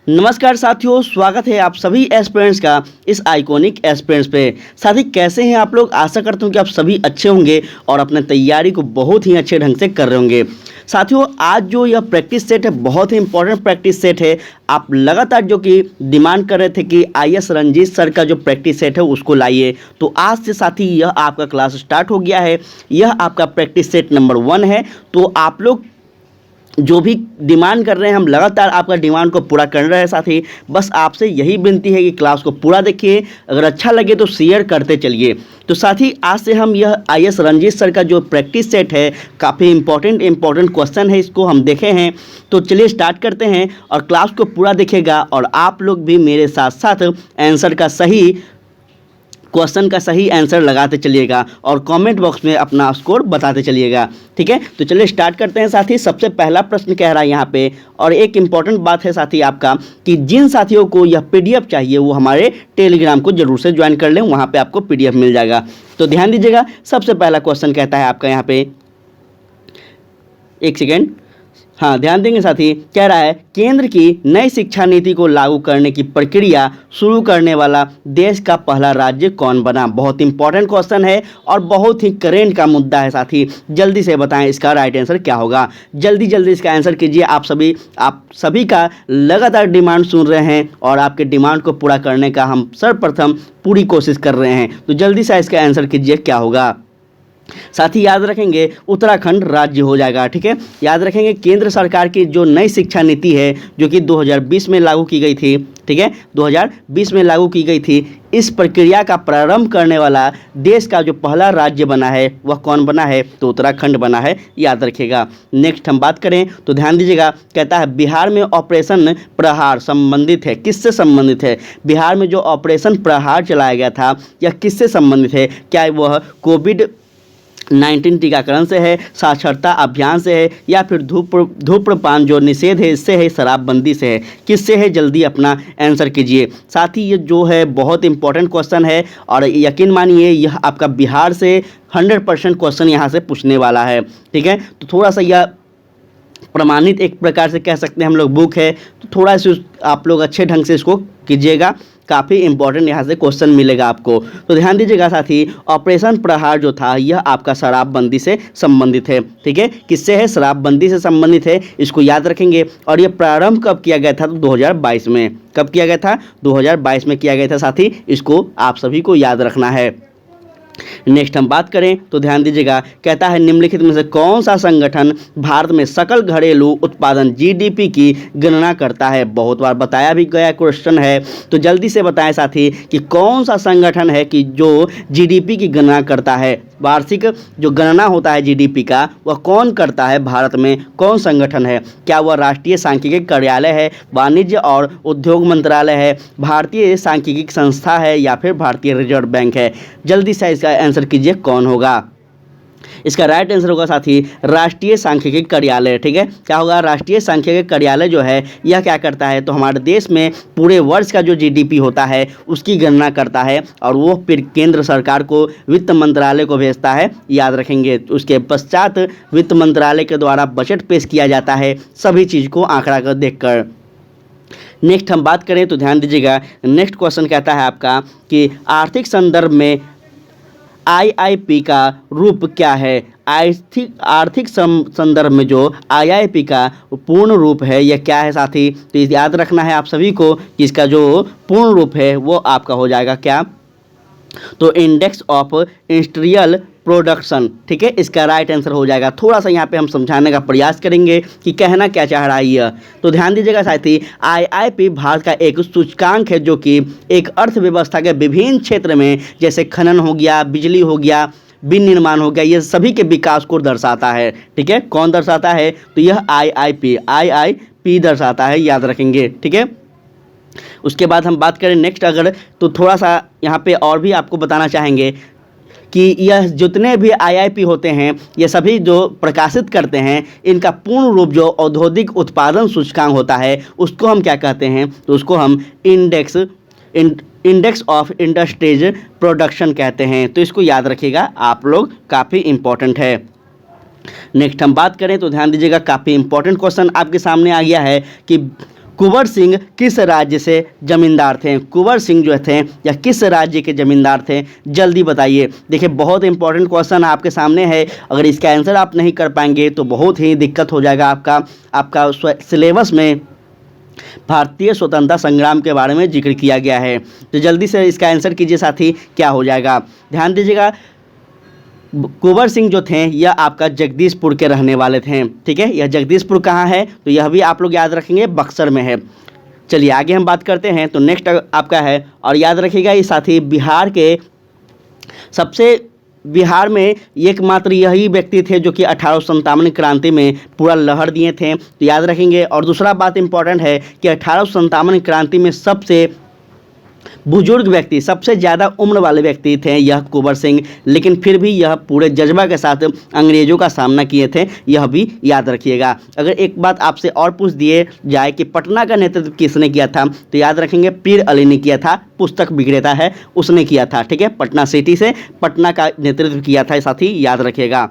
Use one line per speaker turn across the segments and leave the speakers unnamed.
नमस्कार साथियों, स्वागत है आप सभी एस्पिरेंट्स का इस आइकॉनिक एस्पिरेंट्स पे। साथी कैसे हैं आप लोग? आशा करता हूं कि आप सभी अच्छे होंगे और अपने तैयारी को बहुत ही अच्छे ढंग से कर रहे होंगे। साथियों, आज जो यह प्रैक्टिस सेट है बहुत ही इंपॉर्टेंट प्रैक्टिस सेट है। आप लगातार जो कि डिमांड कर रहे थे कि IAS रंजीत सर का जो प्रैक्टिस सेट है उसको लाइए, तो आज से साथी यह आपका क्लास स्टार्ट हो गया है। यह आपका प्रैक्टिस सेट नंबर 1 है। तो आप लोग जो भी डिमांड कर रहे हैं, हम लगातार आपका डिमांड को पूरा कर रहे हैं साथी। बस आपसे यही विनती है कि क्लास को पूरा देखिए, अगर अच्छा लगे तो शेयर करते चलिए। तो साथी आज से हम यह IAS रंजीत सर का जो प्रैक्टिस सेट है, काफ़ी इंपॉर्टेंट क्वेश्चन है, इसको हम देखे हैं। तो चलिए स्टार्ट करते हैं और क्लास को पूरा देखिएगा और आप लोग भी मेरे साथ साथ आंसर का सही क्वेश्चन का सही आंसर लगाते चलिएगा और कमेंट बॉक्स में अपना स्कोर बताते चलिएगा। ठीक है, तो चलिए स्टार्ट करते हैं साथी। सबसे पहला प्रश्न कह रहा है यहाँ पे, और एक इम्पॉर्टेंट बात है साथी आपका कि जिन साथियों को यह PDF चाहिए वो हमारे टेलीग्राम को जरूर से ज्वाइन कर लें, वहाँ पे आपको PDF मिल जाएगा। तो ध्यान दीजिएगा, सबसे पहला क्वेश्चन कहता है आपका यहाँ पे, एक सेकेंड, हाँ ध्यान देंगे साथी। कह रहा है केंद्र की नई शिक्षा नीति को लागू करने की प्रक्रिया शुरू करने वाला देश का पहला राज्य कौन बना। बहुत इंपॉर्टेंट क्वेश्चन है और बहुत ही करेंट का मुद्दा है साथी। जल्दी से बताएं इसका राइट आंसर क्या होगा। जल्दी इसका आंसर कीजिए। आप सभी का लगातार डिमांड सुन रहे हैं और आपके डिमांड को पूरा करने का हम सर्वप्रथम पूरी कोशिश कर रहे हैं। तो जल्दी से इसका आंसर कीजिए क्या होगा। साथी याद रखेंगे उत्तराखंड राज्य हो जाएगा। ठीक है, याद रखेंगे केंद्र सरकार की जो नई शिक्षा नीति है जो कि 2020 में लागू की गई थी। ठीक है, 2020 में लागू की गई थी। इस प्रक्रिया का प्रारंभ करने वाला देश का जो पहला राज्य बना है वह कौन बना है? तो उत्तराखंड बना है, याद रखिएगा। नेक्स्ट हम बात करें तो ध्यान दीजिएगा, कहता है बिहार में ऑपरेशन प्रहार संबंधित है। किससे संबंधित है? बिहार में जो ऑपरेशन प्रहार चलाया गया था यह किससे संबंधित है? क्या वह कोविड-19 टीकाकरण से है, साक्षरता अभियान से है, या फिर धूम्रपान जो निषेध है इससे है, शराबबंदी से है? किससे है? जल्दी अपना आंसर कीजिए साथी। ये जो है बहुत इंपॉर्टेंट क्वेश्चन है और यकीन मानिए यह आपका बिहार से 100% क्वेश्चन यहाँ से पूछने वाला है। ठीक है, तो थोड़ा सा यह प्रमाणित एक प्रकार से कह सकते हैं हम लोग बुक है, तो थोड़ा सा आप लोग अच्छे ढंग से इसको कीजिएगा। काफ़ी इंपॉर्टेंट यहाँ से क्वेश्चन मिलेगा आपको। तो ध्यान दीजिएगा साथी, ऑपरेशन प्रहार जो था यह आपका शराबबंदी से संबंधित है। ठीक है, किससे है? शराबबंदी से संबंधित है, इसको याद रखेंगे। और यह प्रारंभ कब किया गया था? तो 2022 में। कब किया गया था? 2022 में किया गया था साथी, इसको आप सभी को याद रखना है। नेक्स्ट हम बात करें तो ध्यान दीजिएगा, कहता है निम्नलिखित में से कौन सा संगठन भारत में सकल घरेलू उत्पादन GDP की गणना करता है? बहुत बार बताया भी गया क्वेश्चन है, तो जल्दी से बताएं साथी कि कौन सा संगठन है कि जो GDP की गणना करता है। वार्षिक जो गणना होता है GDP का वह कौन करता है? भारत में कौन संगठन है? क्या वह राष्ट्रीय सांख्यिकी कार्यालय है, वाणिज्य और उद्योग मंत्रालय है, भारतीय सांख्यिकी संस्था है, या फिर भारतीय रिजर्व बैंक है? जल्दी से इसका आंसर कीजिए कौन होगा। इसका राइट आंसर होगा साथी राष्ट्रीय सांख्यिकी कार्यालय। ठीक है, क्या होगा? राष्ट्रीय सांख्यिकी कार्यालय जो है यह क्या करता है? तो हमारे देश में पूरे वर्ष का जो GDP होता है उसकी गणना करता है और वो फिर केंद्र सरकार को, वित्त मंत्रालय को भेजता है, याद रखेंगे। उसके पश्चात वित्त मंत्रालय के द्वारा बजट पेश किया जाता है, सभी चीज़ को आंकड़ा कर देखकर। नेक्स्ट हम बात करें तो ध्यान दीजिएगा, नेक्स्ट क्वेश्चन कहता है आपका कि आर्थिक संदर्भ में IIP का रूप क्या है? आर्थिक संदर्भ में जो IIP का पूर्ण रूप है यह क्या है साथी? तो याद रखना है आप सभी को कि इसका जो पूर्ण रूप है वो आपका हो जाएगा क्या? तो इंडेक्स ऑफ इंडस्ट्रियल प्रोडक्शन। ठीक है, इसका राइट आंसर हो जाएगा। थोड़ा सा यहाँ पे हम समझाने का प्रयास करेंगे कि कहना क्या चाह रहा है यह। तो ध्यान दीजिएगा साथी, IIP भारत का एक सूचकांक है जो कि एक अर्थव्यवस्था के विभिन्न क्षेत्र में, जैसे खनन हो गया, बिजली हो गया, विनिर्माण हो गया, ये सभी के विकास को दर्शाता है। ठीक है, कौन दर्शाता है? तो यह IIP दर्शाता है, याद रखेंगे। ठीक है, उसके बाद हम बात करें नेक्स्ट अगर, तो थोड़ा सा यहाँ पे और भी आपको बताना चाहेंगे कि यह जितने भी IIP होते हैं ये सभी जो प्रकाशित करते हैं, इनका पूर्ण रूप जो औद्योगिक उत्पादन सूचकांक होता है उसको हम क्या कहते हैं? तो उसको हम इंडेक्स ऑफ इंडस्ट्रीज प्रोडक्शन कहते हैं। तो इसको याद रखिएगा आप लोग, काफ़ी इंपॉर्टेंट है। नेक्स्ट हम बात करें तो ध्यान दीजिएगा, काफ़ी इंपॉर्टेंट क्वेश्चन आपके सामने आ गया है कि कुंवर सिंह किस राज्य से जमींदार थे? कुंवर सिंह जो थे या किस राज्य के जमींदार थे? जल्दी बताइए। देखिए बहुत इंपॉर्टेंट क्वेश्चन आपके सामने है, अगर इसका आंसर आप नहीं कर पाएंगे तो बहुत ही दिक्कत हो जाएगा आपका सिलेबस में भारतीय स्वतंत्रता संग्राम के बारे में जिक्र किया गया है। तो जल्दी से इसका आंसर कीजिए साथी, क्या हो जाएगा? ध्यान दीजिएगा, कुंवर सिंह जो थे यह आपका जगदीशपुर के रहने वाले थे। ठीक है, यह जगदीशपुर कहाँ है? तो यह भी आप लोग याद रखेंगे, बक्सर में है। चलिए आगे हम बात करते हैं। तो नेक्स्ट आपका है, और याद रखिएगा ये साथी, बिहार में एकमात्र यही व्यक्ति थे जो कि 1857 क्रांति में पूरा लहर दिए थे, तो याद रखेंगे। और दूसरा बात इंपॉर्टेंट है कि 1857 क्रांति में सबसे बुजुर्ग व्यक्ति, सबसे ज़्यादा उम्र वाले व्यक्ति थे यह कुंवर सिंह, लेकिन फिर भी यह पूरे जज्बा के साथ अंग्रेजों का सामना किए थे, यह भी याद रखिएगा। अगर एक बात आपसे और पूछ दिए जाए कि पटना का नेतृत्व किसने किया था, तो याद रखेंगे पीर अली ने किया था, पुस्तक विक्रेता है उसने किया था। ठीक है, पटना सिटी से पटना का नेतृत्व किया था, साथी याद रखिएगा।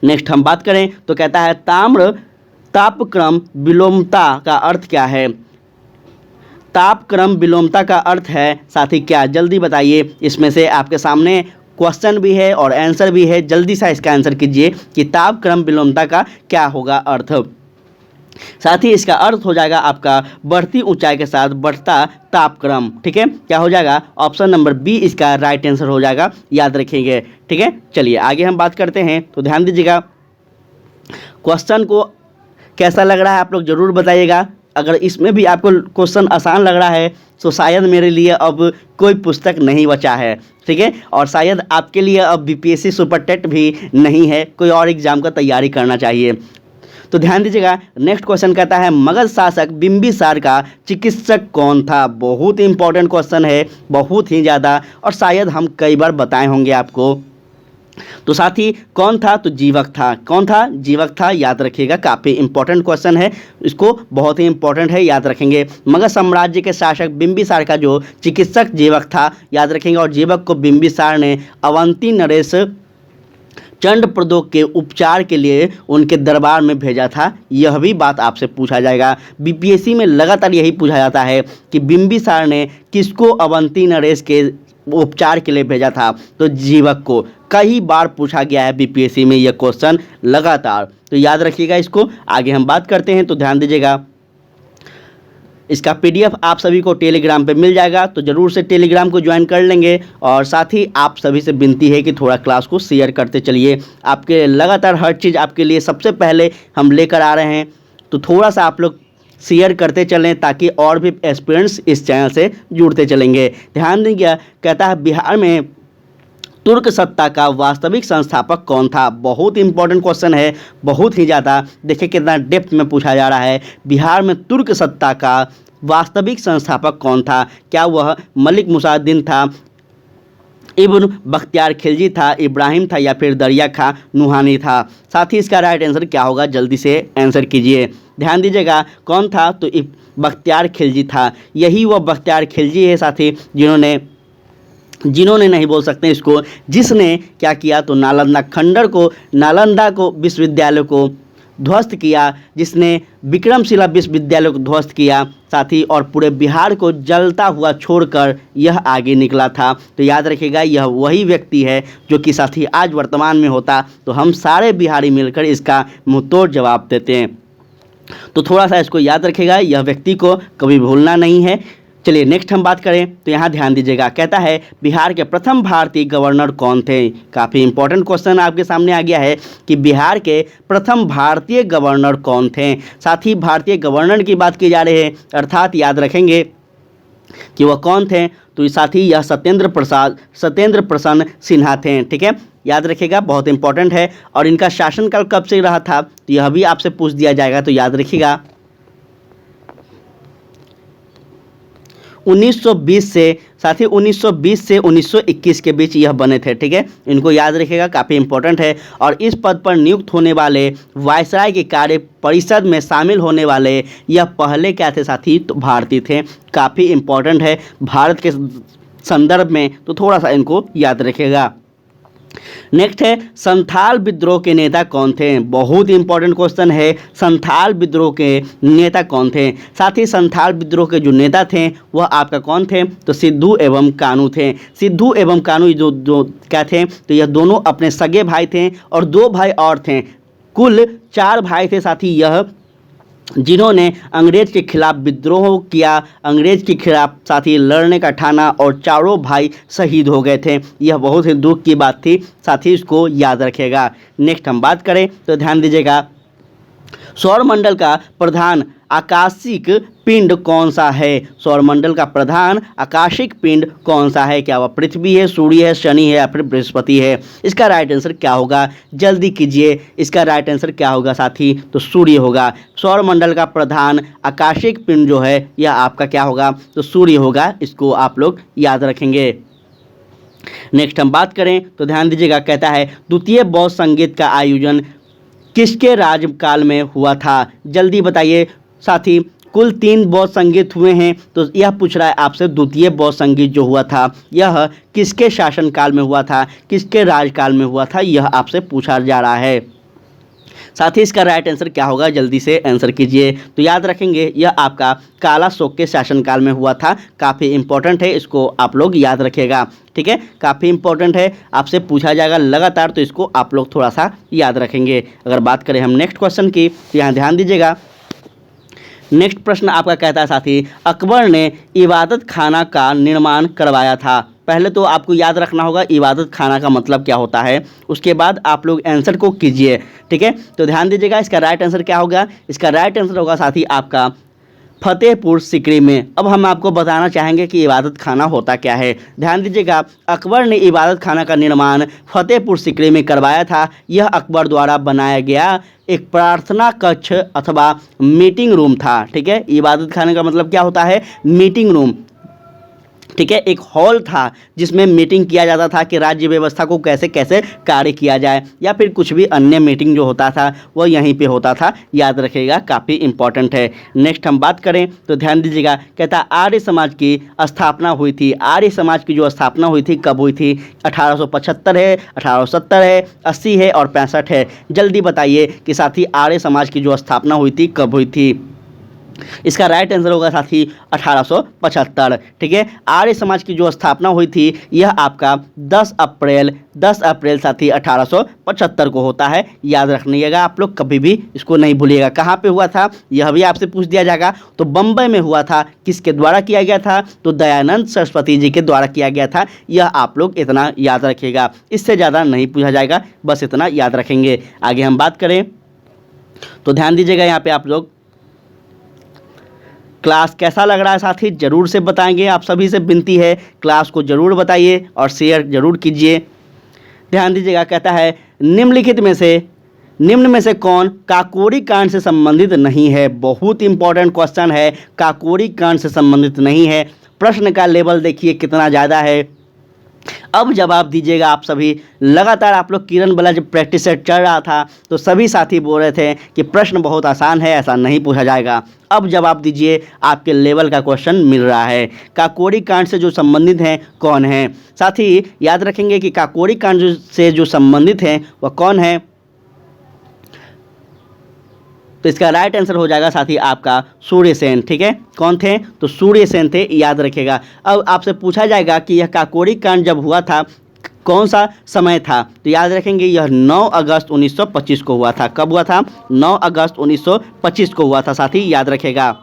नेक्स्ट हम बात करें तो कहता है ताम्र तापक्रम विलोमता का अर्थ क्या है? तापक्रम विलोमता का अर्थ है साथी क्या? जल्दी बताइए। इसमें से आपके सामने क्वेश्चन भी है और आंसर भी है, जल्दी से इसका आंसर कीजिए कि तापक्रम विलोमता का क्या होगा अर्थ। साथ ही इसका अर्थ हो जाएगा आपका बढ़ती ऊंचाई के साथ बढ़ता तापक्रम। ठीक है, क्या हो जाएगा? ऑप्शन नंबर बी इसका राइट आंसर हो जाएगा, याद रखेंगे। ठीक है, चलिए आगे हम बात करते हैं। तो ध्यान दीजिएगा, क्वेश्चन को कैसा लग रहा है आप लोग जरूर बताइएगा। अगर इसमें भी आपको क्वेश्चन आसान लग रहा है तो शायद मेरे लिए अब कोई पुस्तक नहीं बचा है। ठीक है, और शायद आपके लिए अब बीपीएससी सुपर टेट भी नहीं है, कोई और एग्जाम का तैयारी करना चाहिए। तो ध्यान दीजिएगा, नेक्स्ट क्वेश्चन कहता है मगध शासक बिंबिसार का चिकित्सक कौन था? बहुत इंपॉर्टेंट क्वेश्चन है, बहुत ही ज़्यादा, और शायद हम कई बार बताए होंगे आपको। तो साथी कौन था? तो जीवक था। कौन था? जीवक था, याद रखिएगा, काफ़ी इंपॉर्टेंट क्वेश्चन है, इसको बहुत ही इंपॉर्टेंट है, याद रखेंगे। मगध साम्राज्य के शासक बिंबिसार का जो चिकित्सक जीवक था, याद रखेंगे। और जीवक को बिंबिसार ने अवंती नरेश चंड प्रदोष के उपचार के लिए उनके दरबार में भेजा था, यह भी बात आपसे पूछा जाएगा। बीपीएससी में लगातार यही पूछा जाता है कि बिंबिसार ने किसको अवंती नरेश के उपचार के लिए भेजा था? तो जीवक को। कई बार पूछा गया है बीपीएससी में यह क्वेश्चन लगातार, तो याद रखिएगा इसको। आगे हम बात करते हैं। तो ध्यान दीजिएगा, इसका पीडीएफ आप सभी को टेलीग्राम पे मिल जाएगा, तो ज़रूर से टेलीग्राम को ज्वाइन कर लेंगे। और साथ ही आप सभी से विनती है कि थोड़ा क्लास को शेयर करते चलिए, आपके लगातार हर चीज़ आपके लिए सबसे पहले हम लेकर आ रहे हैं, तो थोड़ा सा आप लोग शेयर करते चलें ताकि और भी एस्पिरेंट्स इस चैनल से जुड़ते चलेंगे। ध्यान दीजिए, कहता है बिहार में तुर्क सत्ता का वास्तविक संस्थापक कौन था? बहुत इंपॉर्टेंट क्वेश्चन है, बहुत ही ज़्यादा। देखिए कितना डेप्थ में पूछा जा रहा है। बिहार में तुर्क सत्ता का वास्तविक संस्थापक कौन था? क्या वह मलिक मुसाउद्दीन था, इब्न बख्तियार खिलजी था, इब्राहिम था, या फिर दरिया खां नुहानी था? साथ ही इसका राइट आंसर क्या होगा? जल्दी से आंसर कीजिए। ध्यान दीजिएगा, कौन था? तो बख्तियार खिलजी था। यही वह बख्तियार खिलजी है साथी जिन्होंने नहीं बोल सकते इसको, जिसने क्या किया? तो नालंदा को विश्वविद्यालय को ध्वस्त किया, जिसने विक्रमशिला विश्वविद्यालय को ध्वस्त किया साथी, और पूरे बिहार को जलता हुआ छोड़कर यह आगे निकला था। तो याद रखिएगा, यह वही व्यक्ति है जो कि साथी आज वर्तमान में होता तो हम सारे बिहारी मिलकर इसका मुंहतोड़ जवाब देते हैं। तो थोड़ा सा इसको याद रखिएगा, यह व्यक्ति को कभी भूलना नहीं है। चलिए नेक्स्ट हम बात करें तो यहाँ ध्यान दीजिएगा, कहता है बिहार के प्रथम भारतीय गवर्नर कौन थे? काफ़ी इंपॉर्टेंट क्वेश्चन आपके सामने आ गया है कि बिहार के प्रथम भारतीय गवर्नर कौन थे। साथ ही भारतीय गवर्नर की बात की जा रही है, अर्थात याद रखेंगे कि वह कौन थे। तो साथ ही यह सत्येंद्र प्रसन्न सिन्हा थे। ठीक है, याद रखिएगा, बहुत इंपॉर्टेंट है। और इनका शासनकाल कब से रहा था तो यह भी आपसे पूछ दिया जाएगा, तो याद रखिएगा 1920 से, साथ ही 1920 से 1921 के बीच यह बने थे। ठीक है, इनको याद रखिएगा, काफ़ी इंपॉर्टेंट है। और इस पद पर नियुक्त होने वाले वायसराय के कार्य परिषद में शामिल होने वाले यह पहले क्या थे साथी? तो भारतीय थे। काफ़ी इंपॉर्टेंट है भारत के संदर्भ में, तो थोड़ा सा इनको याद रखिएगा। नेक्स्ट है संथाल विद्रोह के नेता कौन थे। बहुत इंपॉर्टेंट क्वेश्चन है, संथाल विद्रोह के नेता कौन थे। साथ ही संथाल विद्रोह के जो नेता थे वह आपका कौन थे, तो सिद्धू एवं कानू थे। सिद्धू एवं कानू जो क्या थे, तो यह दोनों अपने सगे भाई थे और दो भाई और थे, कुल 4 भाई थे साथी यह, जिन्होंने अंग्रेज के खिलाफ विद्रोह किया, अंग्रेज के खिलाफ साथी लड़ने का ठाना और चारों भाई शहीद हो गए थे। यह बहुत ही दुख की बात थी साथी, इसको याद रखिएगा। नेक्स्ट हम बात करें तो ध्यान दीजिएगा, सौरमंडल का प्रधान आकाशिक पिंड कौन सा है। सौरमंडल का प्रधान आकाशिक पिंड कौन सा है, क्या वह पृथ्वी है, सूर्य है, शनि है या फिर बृहस्पति है। इसका राइट आंसर क्या होगा, जल्दी कीजिए, इसका राइट आंसर क्या होगा साथी, तो सूर्य होगा। सौरमंडल का प्रधान आकाशिक पिंड जो है यह आपका क्या होगा, तो सूर्य होगा, इसको आप लोग याद रखेंगे। नेक्स्ट हम बात करें तो ध्यान दीजिएगा, कहता है द्वितीय बौद्ध संगीत का आयोजन किसके राज्यकाल में हुआ था। जल्दी बताइए साथी, कुल 3 बौद्ध संगीत हुए हैं, तो यह पूछ रहा है आपसे द्वितीय बौद्ध संगीत जो हुआ था यह किसके शासनकाल में हुआ था, किसके राज्यकाल में हुआ था, यह आपसे पूछा जा रहा है। साथ ही इसका राइट आंसर क्या होगा, जल्दी से आंसर कीजिए। तो याद रखेंगे यह आपका काला शोक के शासनकाल में हुआ था, काफ़ी इंपॉर्टेंट है, इसको आप लोग याद रखिएगा। ठीक है, काफ़ी इंपॉर्टेंट है, आपसे पूछा जाएगा लगातार, तो इसको आप लोग थोड़ा सा याद रखेंगे। अगर बात करें हम नेक्स्ट क्वेश्चन की, तो यहाँ ध्यान दीजिएगा, नेक्स्ट प्रश्न आपका कहता है साथी, अकबर ने इबादत खाना का निर्माण करवाया था। पहले तो आपको याद रखना होगा इबादत खाना का मतलब क्या होता है, उसके बाद आप लोग आंसर को कीजिए। ठीक है, तो ध्यान दीजिएगा, इसका राइट आंसर क्या होगा, इसका राइट आंसर होगा साथी आपका फतेहपुर सिकरी में। अब हम आपको बताना चाहेंगे कि इबादत खाना होता क्या है। ध्यान दीजिएगा, अकबर ने इबादत खाना का निर्माण फतेहपुर सिकरी में करवाया था। यह अकबर द्वारा बनाया गया एक प्रार्थना कक्ष अथवा मीटिंग रूम था। ठीक है, इबादत खाने का मतलब क्या होता है, मीटिंग रूम। ठीक है, एक हॉल था जिसमें मीटिंग किया जाता था कि राज्य व्यवस्था को कैसे कैसे कार्य किया जाए, या फिर कुछ भी अन्य मीटिंग जो होता था वह यहीं पे होता था, याद रखिएगा, काफ़ी इंपॉर्टेंट है। नेक्स्ट हम बात करें तो ध्यान दीजिएगा, कहता आर्य समाज की स्थापना हुई थी। आर्य समाज की जो स्थापना हुई थी कब हुई थी, 1875 है, 1870 है, 80 है और 65 है। जल्दी बताइए कि साथी आर्य समाज की जो स्थापना हुई थी कब हुई थी। इसका राइट आंसर होगा साथी 1875। ठीक है, आर्य समाज की जो स्थापना हुई थी यह आपका 10 अप्रैल साथी 1875 को होता है, याद रखिएगा आप लोग, कभी भी इसको नहीं भूलिएगा। कहाँ पे हुआ था यह भी आपसे पूछ दिया जाएगा, तो बम्बई में हुआ था। किसके द्वारा किया गया था, तो दयानंद सरस्वती जी के द्वारा किया गया था। यह आप लोग इतना याद रखिएगा, इससे ज़्यादा नहीं पूछा जाएगा, बस इतना याद रखेंगे। आगे हम बात करें तो ध्यान दीजिएगा, यहाँ पे आप लोग क्लास कैसा लग रहा है साथी ज़रूर से बताएंगे, आप सभी से विनती है क्लास को ज़रूर बताइए और शेयर ज़रूर कीजिए। ध्यान दीजिएगा, कहता है निम्न में से कौन काकोरी कांड से संबंधित नहीं है। बहुत इंपॉर्टेंट क्वेश्चन है, काकोरी कांड से संबंधित नहीं है। प्रश्न का लेवल देखिए कितना ज़्यादा है। अब जवाब दीजिएगा आप सभी, लगातार आप लोग किरण वाला जब प्रैक्टिस सेट चल रहा था तो सभी साथी बोल रहे थे कि प्रश्न बहुत आसान है, ऐसा नहीं पूछा जाएगा। अब जवाब दीजिए, आपके लेवल का क्वेश्चन मिल रहा है। काकोरी कांड से जो संबंधित हैं कौन है, साथी याद रखेंगे कि काकोरी कांड से जो संबंधित हैं वह कौन है, तो इसका राइट आंसर हो जाएगा साथी आपका सूर्यसेन। ठीक है, कौन थे, तो सूर्यसेन थे, याद रखिएगा। अब आपसे पूछा जाएगा कि यह काकोरी कांड जब हुआ था कौन सा समय था, तो याद रखेंगे यह 9 अगस्त 1925 को हुआ था। कब हुआ था, 9 अगस्त 1925 को हुआ था साथी, याद रखेगा।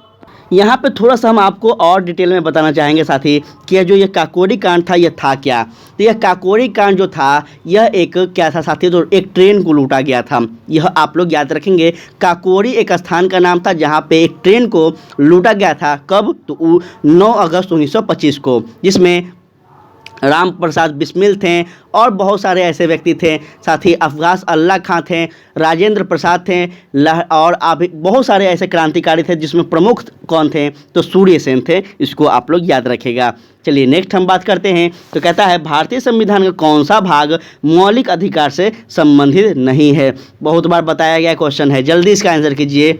यहाँ पे थोड़ा सा हम आपको और डिटेल में बताना चाहेंगे साथी कि जो ये काकोरी कांड था यह था क्या। तो यह काकोरी कांड जो था यह एक क्या था साथी, तो एक ट्रेन को लूटा गया था। यह आप लोग याद रखेंगे, काकोरी एक स्थान का नाम था जहाँ पे एक ट्रेन को लूटा गया था। कब, तो 9 अगस्त 1925 को, जिसमें राम प्रसाद बिस्मिल थे और बहुत सारे ऐसे व्यक्ति थे, साथ ही अफगास अल्लाह खां थे, राजेंद्र प्रसाद थे, और अभी बहुत सारे ऐसे क्रांतिकारी थे, जिसमें प्रमुख कौन थे, तो सूर्यसेन थे। इसको आप लोग याद रखिएगा। चलिए नेक्स्ट हम बात करते हैं, तो कहता है भारतीय संविधान का कौन सा भाग मौलिक अधिकार से संबंधित नहीं है। बहुत बार बताया गया क्वेश्चन है, जल्दी इसका आंसर कीजिए।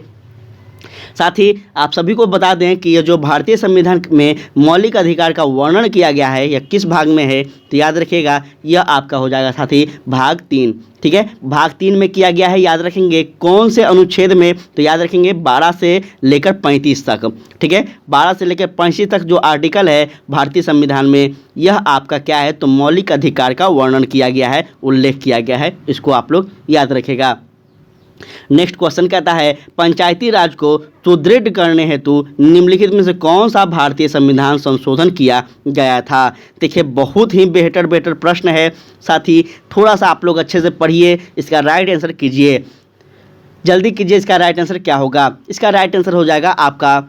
साथ ही आप सभी को बता दें कि ये जो भारतीय संविधान में मौलिक अधिकार का वर्णन किया गया है यह किस भाग में है, तो याद रखिएगा यह आपका हो जाएगा साथी भाग 3। ठीक है, भाग 3 में किया गया है, याद रखेंगे कौन से अनुच्छेद में, तो याद रखेंगे 12 से लेकर 35 तक। ठीक है, 12 से लेकर 35 तक जो आर्टिकल है भारतीय संविधान में यह आपका क्या है, तो मौलिक अधिकार का वर्णन किया गया है, उल्लेख किया गया है, इसको आप लोग याद रखेगा। नेक्स्ट क्वेश्चन कहता है पंचायती राज को सुदृढ़ करने हेतु निम्नलिखित में से कौन सा भारतीय संविधान संशोधन किया गया था। देखिए बहुत ही बेहतर प्रश्न है, साथ ही थोड़ा सा आप लोग अच्छे से पढ़िए, इसका राइट आंसर कीजिए, जल्दी कीजिए। इसका राइट आंसर क्या होगा, इसका राइट आंसर हो जाएगा आपका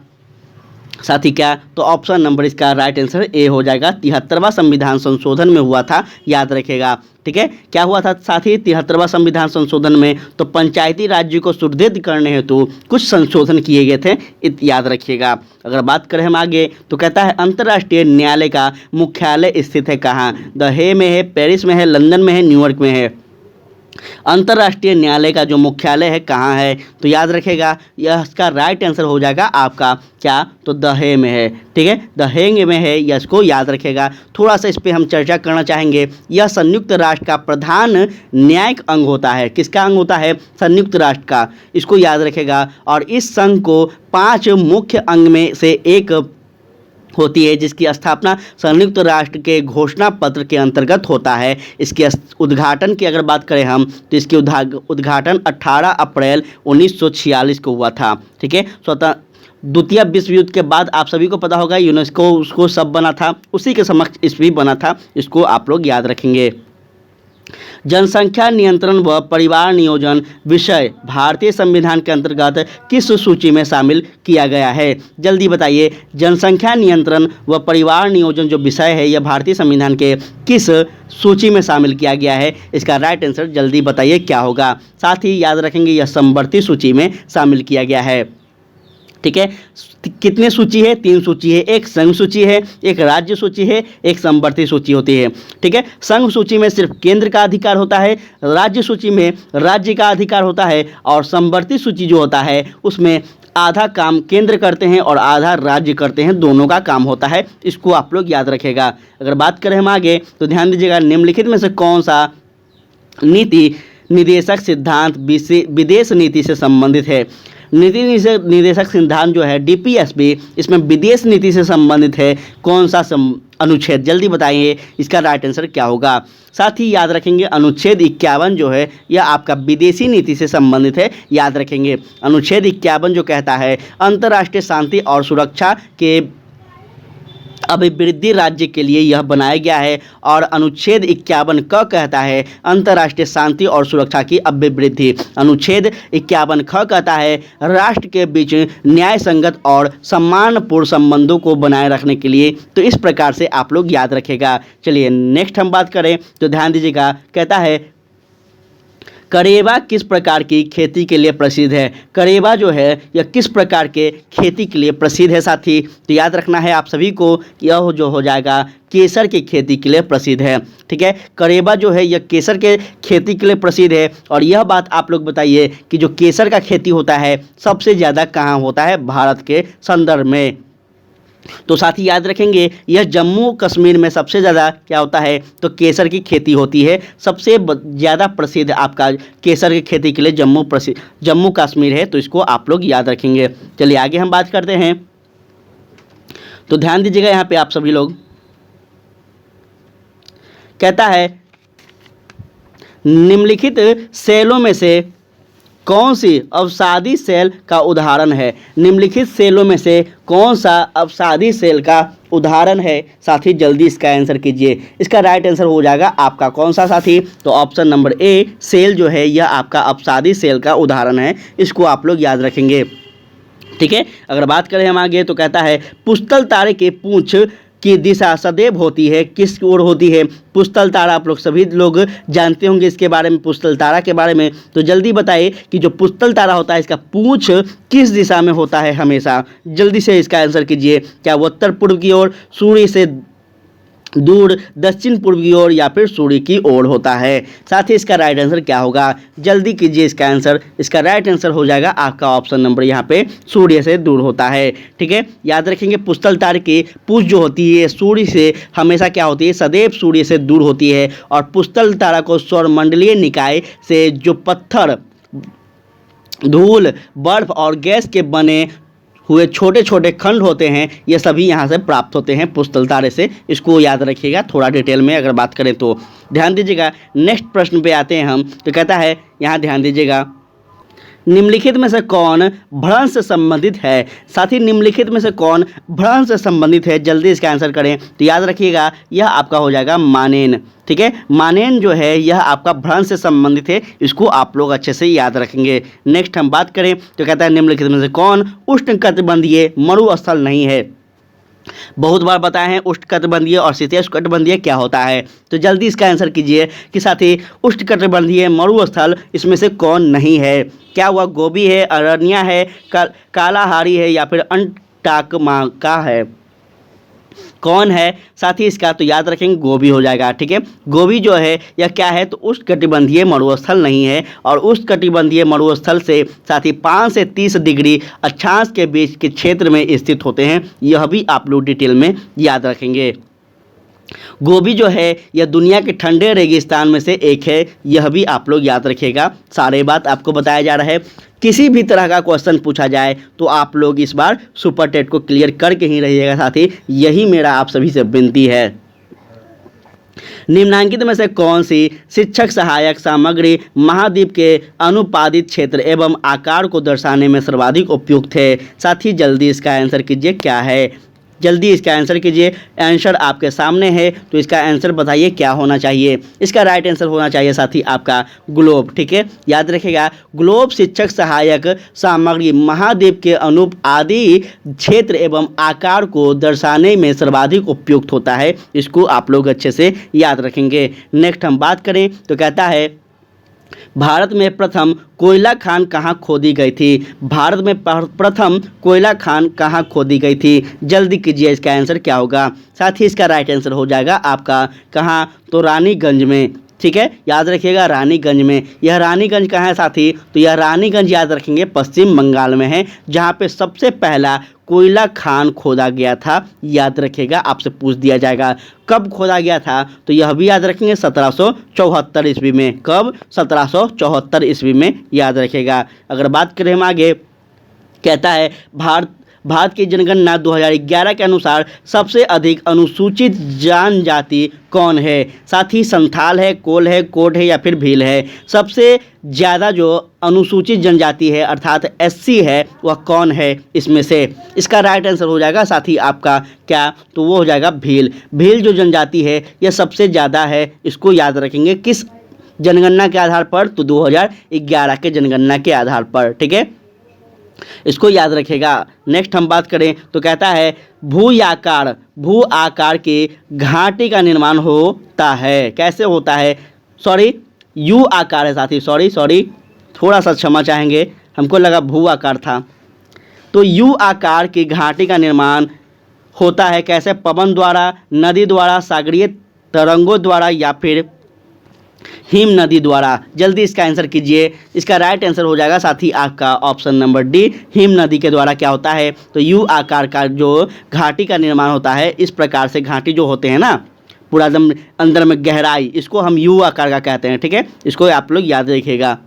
साथी क्या, तो ऑप्शन नंबर इसका राइट आंसर ए हो जाएगा। 73वां संविधान संशोधन में हुआ था, याद रखेगा। ठीक है, क्या हुआ था साथी 73वां संविधान संशोधन में, तो पंचायती राज्य को सुदृढ़ करने हेतु कुछ संशोधन किए गए थे, याद रखिएगा। अगर बात करें हम आगे तो कहता है अंतर्राष्ट्रीय न्यायालय का मुख्यालय स्थित है कहाँ, द हेग में है, पेरिस में है, लंदन में है, न्यूयॉर्क में है। अंतर्राष्ट्रीय न्यायालय का जो मुख्यालय है कहाँ है, तो याद रखेगा यह इसका राइट आंसर हो जाएगा आपका क्या, तो द हेग में है। ठीक है, द हेग में है, यह इसको याद रखेगा। थोड़ा सा इस पर हम चर्चा करना चाहेंगे। यह संयुक्त राष्ट्र का प्रधान न्यायिक अंग होता है, किसका अंग होता है, संयुक्त राष्ट्र का, इसको याद रखेगा। और इस संघ को 5 मुख्य अंग में से एक होती है, जिसकी स्थापना संयुक्त राष्ट्र के घोषणा पत्र के अंतर्गत होता है। इसके उद्घाटन की अगर बात करें हम, तो इसके उद्घाटन 18 अप्रैल 1946 को हुआ था। ठीक है, द्वितीय विश्व युद्ध के बाद आप सभी को पता होगा यूनेस्को उसको सब बना था, उसी के समक्ष इस भी बना था, इसको आप लोग याद रखेंगे। जनसंख्या नियंत्रण व परिवार नियोजन विषय भारतीय संविधान के अंतर्गत किस सूची में शामिल किया गया है, जल्दी बताइए। जनसंख्या नियंत्रण व परिवार नियोजन जो विषय है यह भारतीय संविधान के किस सूची में शामिल किया गया है, इसका राइट आंसर जल्दी बताइए क्या होगा। साथ ही याद रखेंगे यह समवर्ती सूची में शामिल किया गया है। ठीक है, कितने सूची है, 3 सूची है, एक संघ सूची है, एक राज्य सूची है, एक समवर्ती सूची होती है। ठीक है, संघ सूची में सिर्फ केंद्र का अधिकार होता है, राज्य सूची में राज्य का अधिकार होता है, और समवर्ती सूची जो होता है उसमें आधा काम केंद्र करते हैं और आधा राज्य करते हैं, दोनों का काम होता है, इसको आप लोग याद रखेगा। अगर बात करें हम आगे तो ध्यान दीजिएगा निम्नलिखित में से कौन सा नीति निदेशक सिद्धांत विदेश नीति से संबंधित है। नीति निदेशक सिद्धांत जो है DPSP, इसमें विदेश नीति से संबंधित है, कौन सा अनुच्छेद, जल्दी बताइए इसका राइट आंसर क्या होगा। साथ ही याद रखेंगे अनुच्छेद 51 जो है यह आपका विदेशी नीति से संबंधित है, याद रखेंगे। अनुच्छेद 51 जो कहता है अंतर्राष्ट्रीय शांति और सुरक्षा के अभिवृद्धि राज्य के लिए यह बनाया गया है, और अनुच्छेद 51 क कहता है अंतर्राष्ट्रीय शांति और सुरक्षा की अभिवृद्धि। अनुच्छेद 51 ख कहता है राष्ट्र के बीच न्याय संगत और सम्मानपूर्ण संबंधों को बनाए रखने के लिए। तो इस प्रकार से आप लोग याद रखेगा। चलिए नेक्स्ट हम बात करें तो ध्यान दीजिएगा, कहता है करेवा किस प्रकार की खेती के लिए प्रसिद्ध है। करेवा जो है यह किस प्रकार के खेती के लिए प्रसिद्ध है साथी, तो याद रखना है आप सभी को, यह जो हो जाएगा केसर की खेती के लिए प्रसिद्ध है। ठीक है, करेवा जो है यह केसर के खेती के लिए प्रसिद्ध है। और यह बात आप लोग बताइए कि जो केसर का खेती होता है सबसे ज़्यादा कहाँ होता है, भारत के संदर्भ में। तो साथ ही याद रखेंगे यह जम्मू कश्मीर में सबसे ज़्यादा क्या होता है, तो केसर की खेती होती है। सबसे ज़्यादा प्रसिद्ध आपका केसर की खेती के लिए जम्मू कश्मीर है, तो इसको आप लोग याद रखेंगे। चलिए आगे हम बात करते हैं, तो ध्यान दीजिएगा यहाँ पे आप सभी लोग, कहता है निम्नलिखित सेलों में से कौन सी अवसादी सेल का उदाहरण है। निम्नलिखित सेलों में से कौन सा अवसादी सेल का उदाहरण है साथी, जल्दी इसका आंसर कीजिए। इसका राइट आंसर हो जाएगा आपका कौन सा साथी, तो ऑप्शन नंबर ए सेल जो है यह आपका अवसादी सेल का उदाहरण है, इसको आप लोग याद रखेंगे। ठीक है, अगर बात करें हम आगे तो कहता है पुस्तल तारे के पूंछ की दिशा सदैव होती है, किस ओर होती है। पुस्तल तारा आप लोग सभी लोग जानते होंगे इसके बारे में, पुस्तल तारा के बारे में, तो जल्दी बताइए कि जो पुस्तल तारा होता है इसका पूंछ किस दिशा में होता है हमेशा, जल्दी से इसका आंसर कीजिए। क्या वो उत्तर पूर्व की ओर, सूर्य से दूर दक्षिण पूर्व की ओर या फिर सूर्य की ओर होता है। साथ ही इसका राइट आंसर क्या होगा, जल्दी कीजिए इसका आंसर। इसका राइट आंसर हो जाएगा आपका ऑप्शन नंबर यहाँ पे सूर्य से दूर होता है। ठीक है, याद रखेंगे पुस्तल तारे की पूछ जो होती है सूर्य से हमेशा क्या होती है, सदैव सूर्य से दूर होती है। और पुस्तल तारा को सौरमंडलीय निकाय से जो पत्थर, धूल, बर्फ और गैस के बने हुए छोटे छोटे खंड होते हैं, ये सभी यहाँ से प्राप्त होते हैं पुस्तल तारे से। इसको याद रखिएगा थोड़ा डिटेल में अगर बात करें तो। ध्यान दीजिएगा, नेक्स्ट प्रश्न पे आते हैं हम। तो कहता है यहाँ ध्यान दीजिएगा, निम्नलिखित में से कौन भ्रंश से संबंधित है। साथ ही निम्नलिखित में से कौन भ्रंश से संबंधित है, जल्दी इसका आंसर करें। तो याद रखिएगा यह आपका हो जाएगा मानेन। ठीक है, मानेन जो है यह आपका भ्रंश से संबंधित है, इसको आप लोग अच्छे से याद रखेंगे। नेक्स्ट हम बात करें तो कहता है निम्नलिखित में से कौन उष्णकटिबंधीय मरुस्थल नहीं है। बहुत बार बताए हैं उष्णकटिबंधीय और शीतोष्णकटिबंधीय क्या होता है, तो जल्दी इसका आंसर कीजिए कि साथी उष्णकटिबंधीय मरुस्थल इसमें से कौन नहीं है। क्या हुआ, गोबी है, अरण्या है, कालाहारी है या फिर अंटार्कटिका है, कौन है साथी इसका। तो याद रखेंगे गोबी हो जाएगा। ठीक है, गोबी जो है यह क्या है, तो उष्णकटिबंधीय मरुस्थल नहीं है। और उष्णकटिबंधीय मरुस्थल से साथी 5 से 30 डिग्री अक्षांश के बीच के क्षेत्र में स्थित होते हैं, यह भी आप लोग डिटेल में याद रखेंगे। गोबी जो है यह दुनिया के ठंडे रेगिस्तान में से एक है, यह भी आप लोग याद रखिएगा। सारे बात आपको बताया जा रहा है। किसी भी तरह का क्वेश्चन पूछा जाए तो आप लोग इस बार सुपर टेट को क्लियर करके ही रहिएगा साथी, यही मेरा आप सभी से विनती है। निम्नांकित में से कौन सी शिक्षक सहायक सामग्री महाद्वीप के अनुपादित क्षेत्र एवं आकार को दर्शाने में सर्वाधिक उपयुक्त है। साथ ही जल्दी इसका आंसर कीजिए क्या है, जल्दी इसका आंसर कीजिए। आंसर आपके सामने है, तो इसका आंसर बताइए क्या होना चाहिए। इसका राइट आंसर होना चाहिए साथी आपका ग्लोब। ठीक है, याद रखिएगा ग्लोब शिक्षक सहायक सामग्री महाद्वीप के अनुप आदि क्षेत्र एवं आकार को दर्शाने में सर्वाधिक उपयुक्त होता है, इसको आप लोग अच्छे से याद रखेंगे। नेक्स्ट हम बात करें तो कहता है भारत में प्रथम कोयला खान कहाँ खोदी गई थी। भारत में प्रथम कोयला खान कहाँ खोदी गई थी, जल्दी कीजिए इसका आंसर क्या होगा। साथ ही इसका राइट आंसर हो जाएगा आपका कहाँ, तो रानीगंज में। ठीक है, याद रखिएगा रानीगंज में। यह रानीगंज कहाँ है साथी, तो यह रानीगंज याद रखेंगे पश्चिम बंगाल में है, जहाँ पे सबसे पहला कोयला खान खोदा गया था। याद रखिएगा, आपसे पूछ दिया जाएगा कब खोदा गया था, तो यह भी याद रखेंगे 1774 ईस्वी में। कब, 1774 ईस्वी में, याद रखिएगा। अगर बात करें हम आगे, कहता है भारत की जनगणना 2011 के अनुसार सबसे अधिक अनुसूचित जनजाति कौन है। साथ ही संथाल है, कोल है, कोड है या फिर भील है। सबसे ज़्यादा जो अनुसूचित जनजाति है अर्थात एससी है, वह कौन है इसमें से। इसका राइट आंसर हो जाएगा साथी आपका क्या, तो वो हो जाएगा भील। भील जो जनजाति है यह सबसे ज़्यादा है, इसको याद रखेंगे। किस जनगणना के आधार पर, तो 2011 के जनगणना के आधार पर। ठीक है, इसको याद रखेगा। नेक्स्ट हम बात करें तो कहता है भू आकार की घाटी का निर्माण होता है, कैसे होता है, सॉरी यू आकार है साथी, सॉरी थोड़ा सा क्षमा चाहेंगे, हमको लगा भू आकार था। तो यू आकार की घाटी का निर्माण होता है कैसे, पवन द्वारा, नदी द्वारा, सागरीय तरंगों द्वारा या फिर हिम नदी द्वारा। जल्दी इसका आंसर कीजिए। इसका राइट आंसर हो जाएगा साथी आपका ऑप्शन नंबर डी, हिम नदी के द्वारा क्या होता है, तो यू आकार का जो घाटी का निर्माण होता है। इस प्रकार से घाटी जो होते हैं ना, पूरा एकदम अंदर में गहराई, इसको हम यू आकार का कहते हैं। ठीक है, इसको आप लोग याद रखिएगा।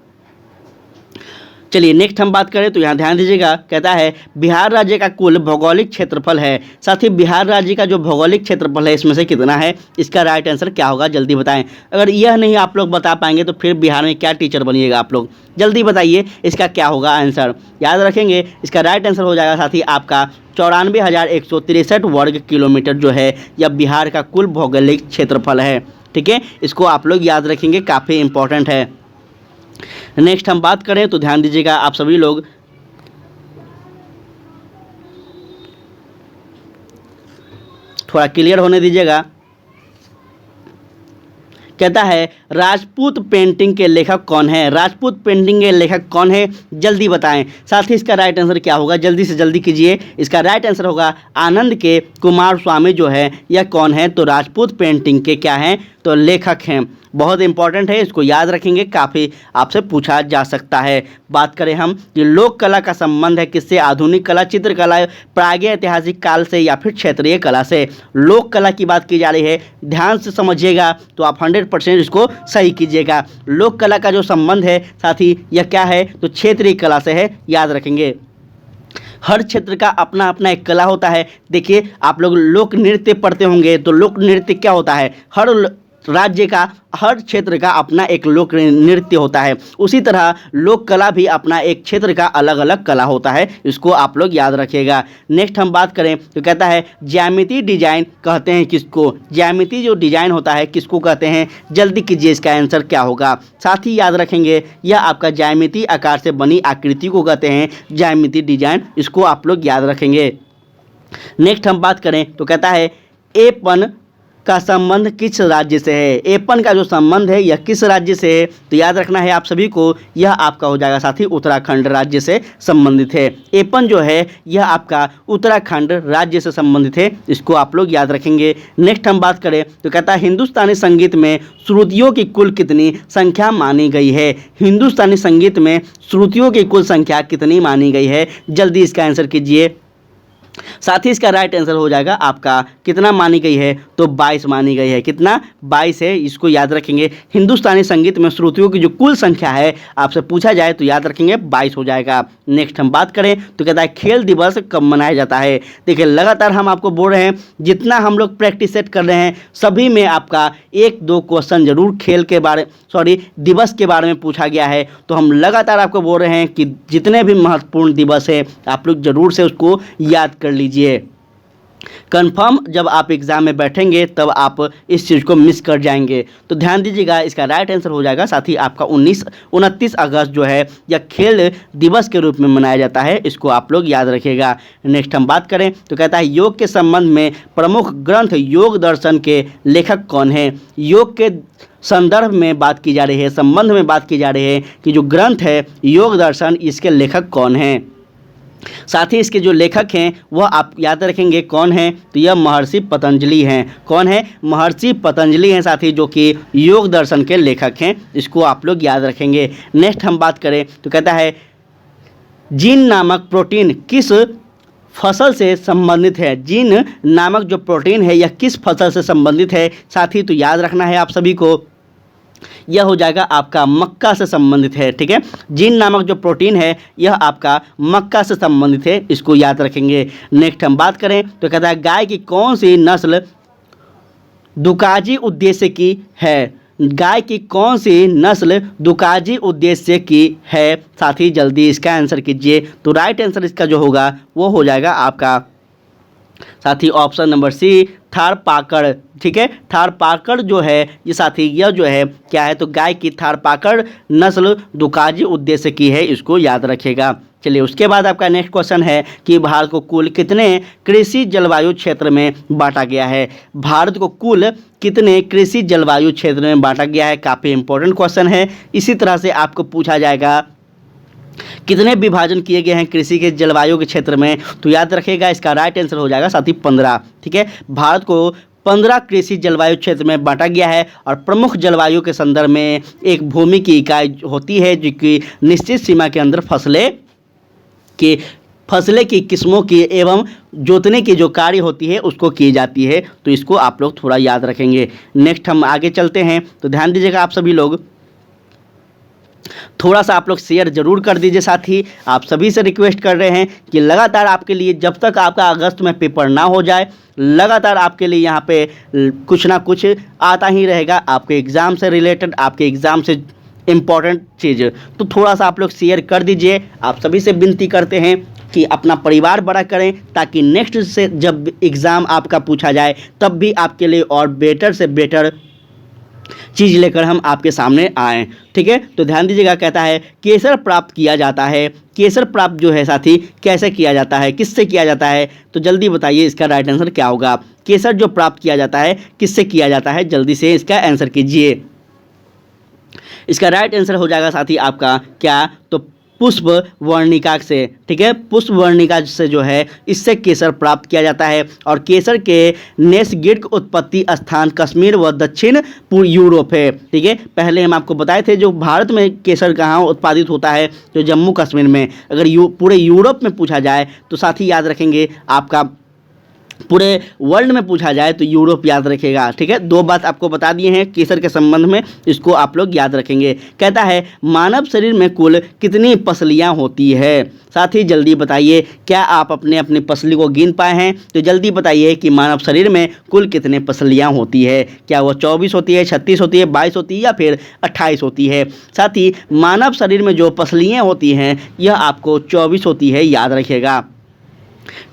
चलिए नेक्स्ट हम बात करें तो यहाँ ध्यान दीजिएगा, कहता है बिहार राज्य का कुल भौगोलिक क्षेत्रफल है। साथ ही बिहार राज्य का जो भौगोलिक क्षेत्रफल है इसमें से कितना है, इसका राइट आंसर क्या होगा, जल्दी बताएं। अगर यह नहीं आप लोग बता पाएंगे तो फिर बिहार में क्या टीचर बनिएगा आप लोग, जल्दी बताइए इसका क्या होगा आंसर। याद रखेंगे इसका राइट आंसर हो जाएगा साथी आपका 94,163 वर्ग किलोमीटर जो है यह बिहार का कुल भौगोलिक क्षेत्रफल है। ठीक है, इसको आप लोग याद रखेंगे, काफ़ी इंपॉर्टेंट है। नेक्स्ट हम बात करें तो ध्यान दीजिएगा आप सभी लोग, थोड़ा क्लियर होने दीजिएगा। कहता है राजपूत पेंटिंग के लेखक कौन है, राजपूत पेंटिंग के लेखक कौन है, जल्दी बताएं। साथ ही इसका राइट आंसर क्या होगा, जल्दी से जल्दी कीजिए। इसका राइट आंसर होगा आनंद के कुमार स्वामी जो है यह कौन है, तो राजपूत पेंटिंग के क्या हैं, तो लेखक हैं। बहुत इंपॉर्टेंट है, इसको याद रखेंगे, काफ़ी आपसे पूछा जा सकता है। बात करें हम कि लोक कला का संबंध है किससे, आधुनिक कला, चित्रकला, प्रागैतिहासिक ऐतिहासिक काल से या फिर क्षेत्रीय कला से। लोक कला की बात की जा रही है, ध्यान से समझिएगा तो आप 100% इसको सही कीजिएगा। लोक कला का जो संबंध है साथी यह क्या है, तो क्षेत्रीय कला से है, याद रखेंगे। हर क्षेत्र का अपना अपना एक कला होता है। देखिए आप लोग लोक नृत्य पढ़ते होंगे, तो लोक नृत्य क्या होता है, हर राज्य का, हर क्षेत्र का अपना एक लोक नृत्य होता है। उसी तरह लोक कला भी अपना एक क्षेत्र का अलग अलग कला होता है, इसको आप लोग याद रखिएगा। नेक्स्ट हम बात करें तो कहता है ज्यामिति डिजाइन कहते हैं किसको, ज्यामिति जो डिजाइन होता है किसको कहते हैं, जल्दी कीजिए, इसका आंसर क्या होगा। साथ ही याद रखेंगे यह आपका ज्यामिति आकार से बनी आकृति को कहते हैं ज्यामिति डिजाइन, इसको आप लोग याद रखेंगे। नेक्स्ट हम बात करें तो कहता है एपन का संबंध किस राज्य से है, एपन का जो संबंध है यह किस राज्य से है, तो याद रखना है आप सभी को, यह आपका हो जाएगा साथी उत्तराखंड राज्य से संबंधित है। एपन जो है यह आपका उत्तराखंड राज्य से संबंधित है, इसको आप लोग याद रखेंगे। नेक्स्ट हम बात करें तो कहता है हिंदुस्तानी संगीत में श्रुतियों की कुल कितनी संख्या मानी गई है, हिंदुस्तानी संगीत में श्रुतियों की कुल संख्या कितनी मानी गई है, जल्दी इसका आंसर कीजिए। साथ ही इसका राइट आंसर हो जाएगा आपका कितना मानी गई है, तो 22 मानी गई है। कितना, 22 है, इसको याद रखेंगे। हिंदुस्तानी संगीत में श्रुतियों की जो कुल संख्या है आपसे पूछा जाए तो याद रखेंगे 22 हो जाएगा। नेक्स्ट हम बात करें तो कहता है खेल दिवस कब मनाया जाता है। देखिए लगातार हम आपको बोल रहे हैं, जितना हम लोग प्रैक्टिस सेट कर रहे हैं सभी में आपका 1-2 क्वेश्चन जरूर खेल के बारे दिवस के बारे में पूछा गया है। तो हम लगातार आपको बोल रहे हैं कि जितने भी महत्वपूर्ण दिवस है आप लोग जरूर से उसको याद कर लीजिए। कंफर्म जब आप एग्जाम में बैठेंगे तब आप इस चीज़ को मिस कर जाएंगे, तो ध्यान दीजिएगा। इसका राइट आंसर हो जाएगा साथ ही आपका 29 अगस्त जो है यह खेल दिवस के रूप में मनाया जाता है, इसको आप लोग याद रखिएगा। नेक्स्ट हम बात करें तो कहता है योग के संबंध में प्रमुख ग्रंथ योग दर्शन के लेखक कौन है। योग के संदर्भ में बात की जा रही है, संबंध में बात की जा रही है कि जो ग्रंथ है योग दर्शन, इसके लेखक कौन हैं। साथ ही इसके जो लेखक हैं वह आप याद रखेंगे कौन है, तो यह महर्षि पतंजलि हैं। कौन है, महर्षि पतंजलि हैं साथ ही, जो कि योग दर्शन के लेखक हैं, इसको आप लोग याद रखेंगे। नेक्स्ट हम बात करें तो कहता है जीन नामक प्रोटीन किस फसल से संबंधित है। जीन नामक जो प्रोटीन है यह किस फसल से संबंधित है साथ ही, तो याद रखना है आप सभी को, यह हो जाएगा आपका मक्का से संबंधित है। ठीक है, जीन नामक जो प्रोटीन है यह आपका मक्का से संबंधित है, इसको याद रखेंगे। नेक्स्ट हम बात करें तो कहता है गाय की कौन सी नस्ल दुकाजी उद्देश्य की है। गाय की कौन सी नस्ल दुकाजी उद्देश्य की है, साथी जल्दी इसका आंसर कीजिए। तो राइट आंसर इसका जो होगा वो हो जाएगा आपका साथी ऑप्शन नंबर सी, थारपारकर। ठीक है, थारपारकर जो है ये साथी, यह जो है क्या है, तो गाय की थारपारकर नस्ल दुकाजी उद्देश्य की है, इसको याद रखिएगा। चलिए उसके बाद आपका नेक्स्ट क्वेश्चन है कि भारत को कुल कितने कृषि जलवायु क्षेत्र में बांटा गया है। भारत को कुल कितने कृषि जलवायु क्षेत्र में बांटा गया है, काफ़ी इंपॉर्टेंट क्वेश्चन है। इसी तरह से आपको पूछा जाएगा कितने विभाजन किए गए हैं कृषि के जलवायु के क्षेत्र में, तो याद रखिएगा इसका राइट आंसर हो जाएगा साथी 15। ठीक है, भारत को 15 कृषि जलवायु क्षेत्र में बांटा गया है और प्रमुख जलवायु के संदर्भ में एक भूमि की इकाई होती है जो कि निश्चित सीमा के अंदर फसलें की किस्मों की एवं जोतने की जो कार्य होती है उसको की जाती है, तो इसको आप लोग थोड़ा याद रखेंगे। नेक्स्ट हम आगे चलते हैं, तो ध्यान दीजिएगा आप सभी लोग, थोड़ा सा आप लोग शेयर जरूर कर दीजिए। साथ ही आप सभी से रिक्वेस्ट कर रहे हैं कि लगातार आपके लिए जब तक आपका अगस्त में पेपर ना हो जाए, लगातार आपके लिए यहाँ पे कुछ ना कुछ आता ही रहेगा आपके एग्ज़ाम से रिलेटेड, आपके एग्ज़ाम से इम्पॉर्टेंट चीज़, तो थोड़ा सा आप लोग शेयर कर दीजिए। आप सभी से विनती करते हैं कि अपना परिवार बड़ा करें ताकि नेक्स्ट से जब एग्ज़ाम आपका पूछा जाए तब भी आपके लिए और बेटर से बेटर चीज़ लेकर हम आपके सामने आएँ। ठीक है, तो ध्यान दीजिएगा, कहता है केसर प्राप्त किया जाता है। केसर प्राप्त जो है साथी कैसे किया जाता है, किससे किया जाता है, तो जल्दी बताइए इसका राइट आंसर क्या होगा। केसर जो प्राप्त किया जाता है किससे किया जाता है, जल्दी से इसका आंसर कीजिए। इसका राइट आंसर हो जाएगा साथी आपका क्या, तो पुष्प वर्णिका से। ठीक है, पुष्प वर्णिका से जो है इससे केसर प्राप्त किया जाता है। और केसर के नैसर्गिक उत्पत्ति स्थान कश्मीर व दक्षिण पूर्व यूरोप है। ठीक है, पहले हम आपको बताए थे जो भारत में केसर कहाँ उत्पादित होता है, तो जम्मू कश्मीर में। अगर पूरे यूरोप में पूछा जाए तो साथी याद रखेंगे आपका, पूरे वर्ल्ड में पूछा जाए तो यूरोप याद रखेगा। ठीक है, दो बात आपको बता दिए हैं केसर के संबंध में, इसको आप लोग याद रखेंगे। कहता है मानव शरीर में कुल कितनी पसलियां होती है। साथ ही जल्दी बताइए, क्या आप अपने अपनी पसली को गिन पाए हैं, तो जल्दी बताइए कि मानव शरीर में कुल कितने पसलियां होती है। क्या वो 24 होती है, 36 होती है, 22 होती है या फिर 28 होती है। साथ ही मानव शरीर में जो पसलियाँ होती हैं यह आपको 24 होती है, याद रखिएगा।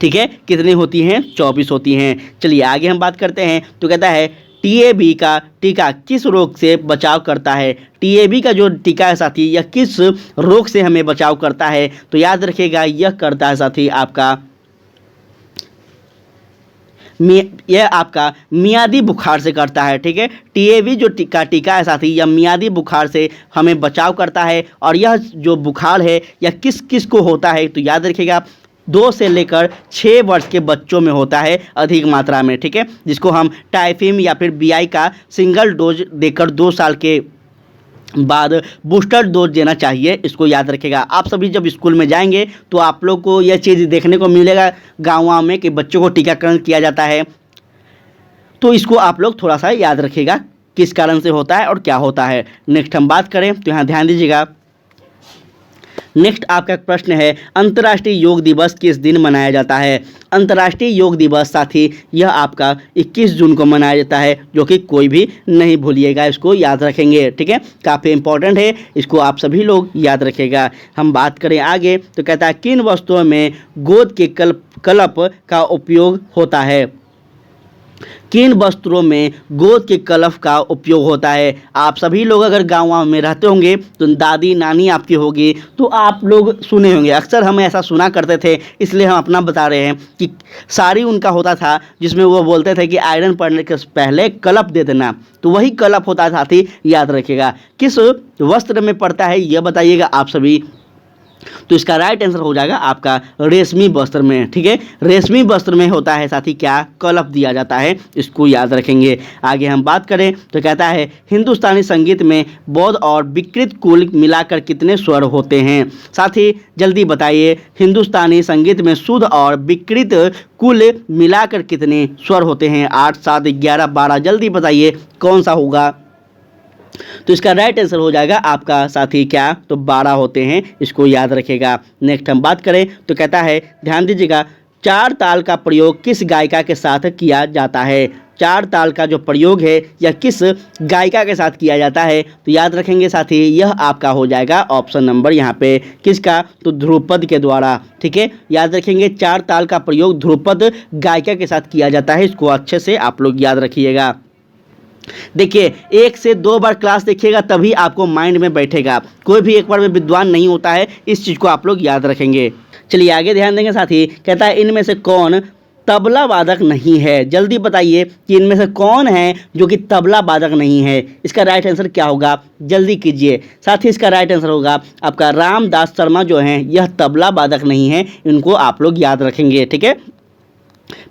ठीक है, कितनी होती हैं, 24 होती हैं। चलिए आगे हम बात करते हैं। तो कहता है टीएबी का टीका किस रोग से बचाव करता है। टीएबी का जो टीका है साथी यह किस रोग से हमें बचाव करता है, तो याद रखिएगा यह करता है साथी आपका यह आपका मियादी बुखार से करता है। ठीक है, टीएबी जो टीका है साथी यह मियादी बुखार से हमें बचाव करता है। और यह जो बुखार है यह किस किस को होता है, तो याद रखिएगा 2 से लेकर 6 वर्ष के बच्चों में होता है अधिक मात्रा में। ठीक है, जिसको हम टाइफिम या फिर बीआई का सिंगल डोज देकर 2 साल के बाद बूस्टर डोज देना चाहिए, इसको याद रखिएगा। आप सभी जब स्कूल में जाएंगे तो आप लोग को यह चीज़ देखने को मिलेगा गाँव में कि बच्चों को टीकाकरण किया जाता है, तो इसको आप लोग थोड़ा सा याद रखिएगा किस कारण से होता है और क्या होता है। नेक्स्ट हम बात करें तो यहाँ ध्यान दीजिएगा। नेक्स्ट आपका एक प्रश्न है अंतर्राष्ट्रीय योग दिवस किस दिन मनाया जाता है। अंतर्राष्ट्रीय योग दिवस साथी यह आपका 21 जून को मनाया जाता है, जो कि कोई भी नहीं भूलिएगा, इसको याद रखेंगे। ठीक है, काफ़ी इंपॉर्टेंट है, इसको आप सभी लोग याद रखिएगा। हम बात करें आगे तो कहता है किन वस्तुओं में गोंद के कलप का उपयोग होता है। किन वस्त्रों में गोंद के कलफ का उपयोग होता है। आप सभी लोग अगर गाँव में रहते होंगे तो दादी नानी आपकी होगी तो आप लोग सुने होंगे, अक्सर हम ऐसा सुना करते थे, इसलिए हम अपना बता रहे हैं कि साड़ी उनका होता था जिसमें वो बोलते थे कि आयरन पड़ने के पहले कलप दे देना, तो वही कलप होता था साथी, याद रखिएगा। किस वस्त्र में पड़ता है यह बताइएगा आप सभी, तो इसका राइट आंसर हो जाएगा आपका रेशमी वस्त्र में। ठीक है, रेशमी वस्त्र में होता है साथी क्या, कलप दिया जाता है, इसको याद रखेंगे। आगे हम बात करें तो कहता है हिंदुस्तानी संगीत में बौद्ध और विकृत कुल मिलाकर कितने स्वर होते हैं। साथी जल्दी बताइए हिंदुस्तानी संगीत में शुद्ध और विकृत कुल मिलाकर कितने स्वर होते हैं। 8, 7, 11, 12, जल्दी बताइए कौन सा होगा, तो इसका राइट आंसर हो जाएगा आपका साथी क्या, तो 12 होते हैं, इसको याद रखिएगा। नेक्स्ट हम बात करें तो कहता है ध्यान दीजिएगा 4 ताल का प्रयोग किस गायिका के साथ किया जाता है। 4 ताल का जो प्रयोग है यह किस गायिका के साथ किया जाता है, तो याद रखेंगे साथी यह आपका हो जाएगा ऑप्शन नंबर यहाँ पे किसका, तो ध्रुपद के द्वारा। ठीक है, याद रखेंगे 4 ताल का प्रयोग ध्रुपद गायिका के साथ किया जाता है, इसको अच्छे से आप लोग याद रखिएगा। देखिए 1 से 2 बार क्लास देखिएगा तभी आपको माइंड में बैठेगा, कोई भी एक बार में विद्वान नहीं होता है, इस चीज़ को आप लोग याद रखेंगे। चलिए आगे ध्यान देंगे साथी, कहता है इनमें से कौन तबला वादक नहीं है। जल्दी बताइए कि इनमें से कौन है जो कि तबला वादक नहीं है। इसका राइट आंसर क्या होगा, जल्दी कीजिए साथी। इसका राइट आंसर होगा आपका रामदास शर्मा जो हैं यह तबला वादक नहीं है, इनको आप लोग याद रखेंगे। ठीक है,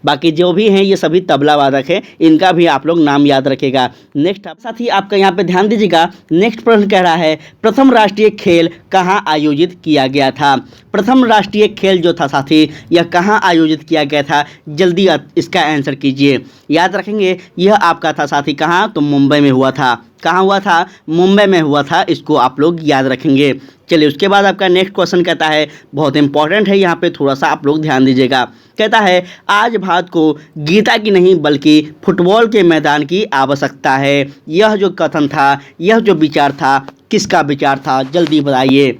बाकी जो भी हैं ये सभी तबला वादक है, इनका भी आप लोग नाम याद रखेगा। नेक्स्ट साथी आपका यहाँ पे ध्यान दीजिएगा, नेक्स्ट प्रश्न कह रहा है प्रथम राष्ट्रीय खेल कहाँ आयोजित किया गया था। प्रथम राष्ट्रीय खेल जो था साथी यह कहाँ आयोजित किया गया था, जल्दी इसका आंसर कीजिए। याद रखेंगे यह आपका था साथी कहाँ, तो मुंबई में हुआ था। कहाँ हुआ था, मुंबई में हुआ था, इसको आप लोग याद रखेंगे। चलिए उसके बाद आपका नेक्स्ट क्वेश्चन कहता है बहुत इंपॉर्टेंट है, यहाँ पे थोड़ा सा आप लोग ध्यान दीजिएगा। कहता है आज भारत को गीता की नहीं बल्कि फुटबॉल के मैदान की आवश्यकता है। यह जो कथन था, यह जो विचार था, किसका विचार था, जल्दी बताइए।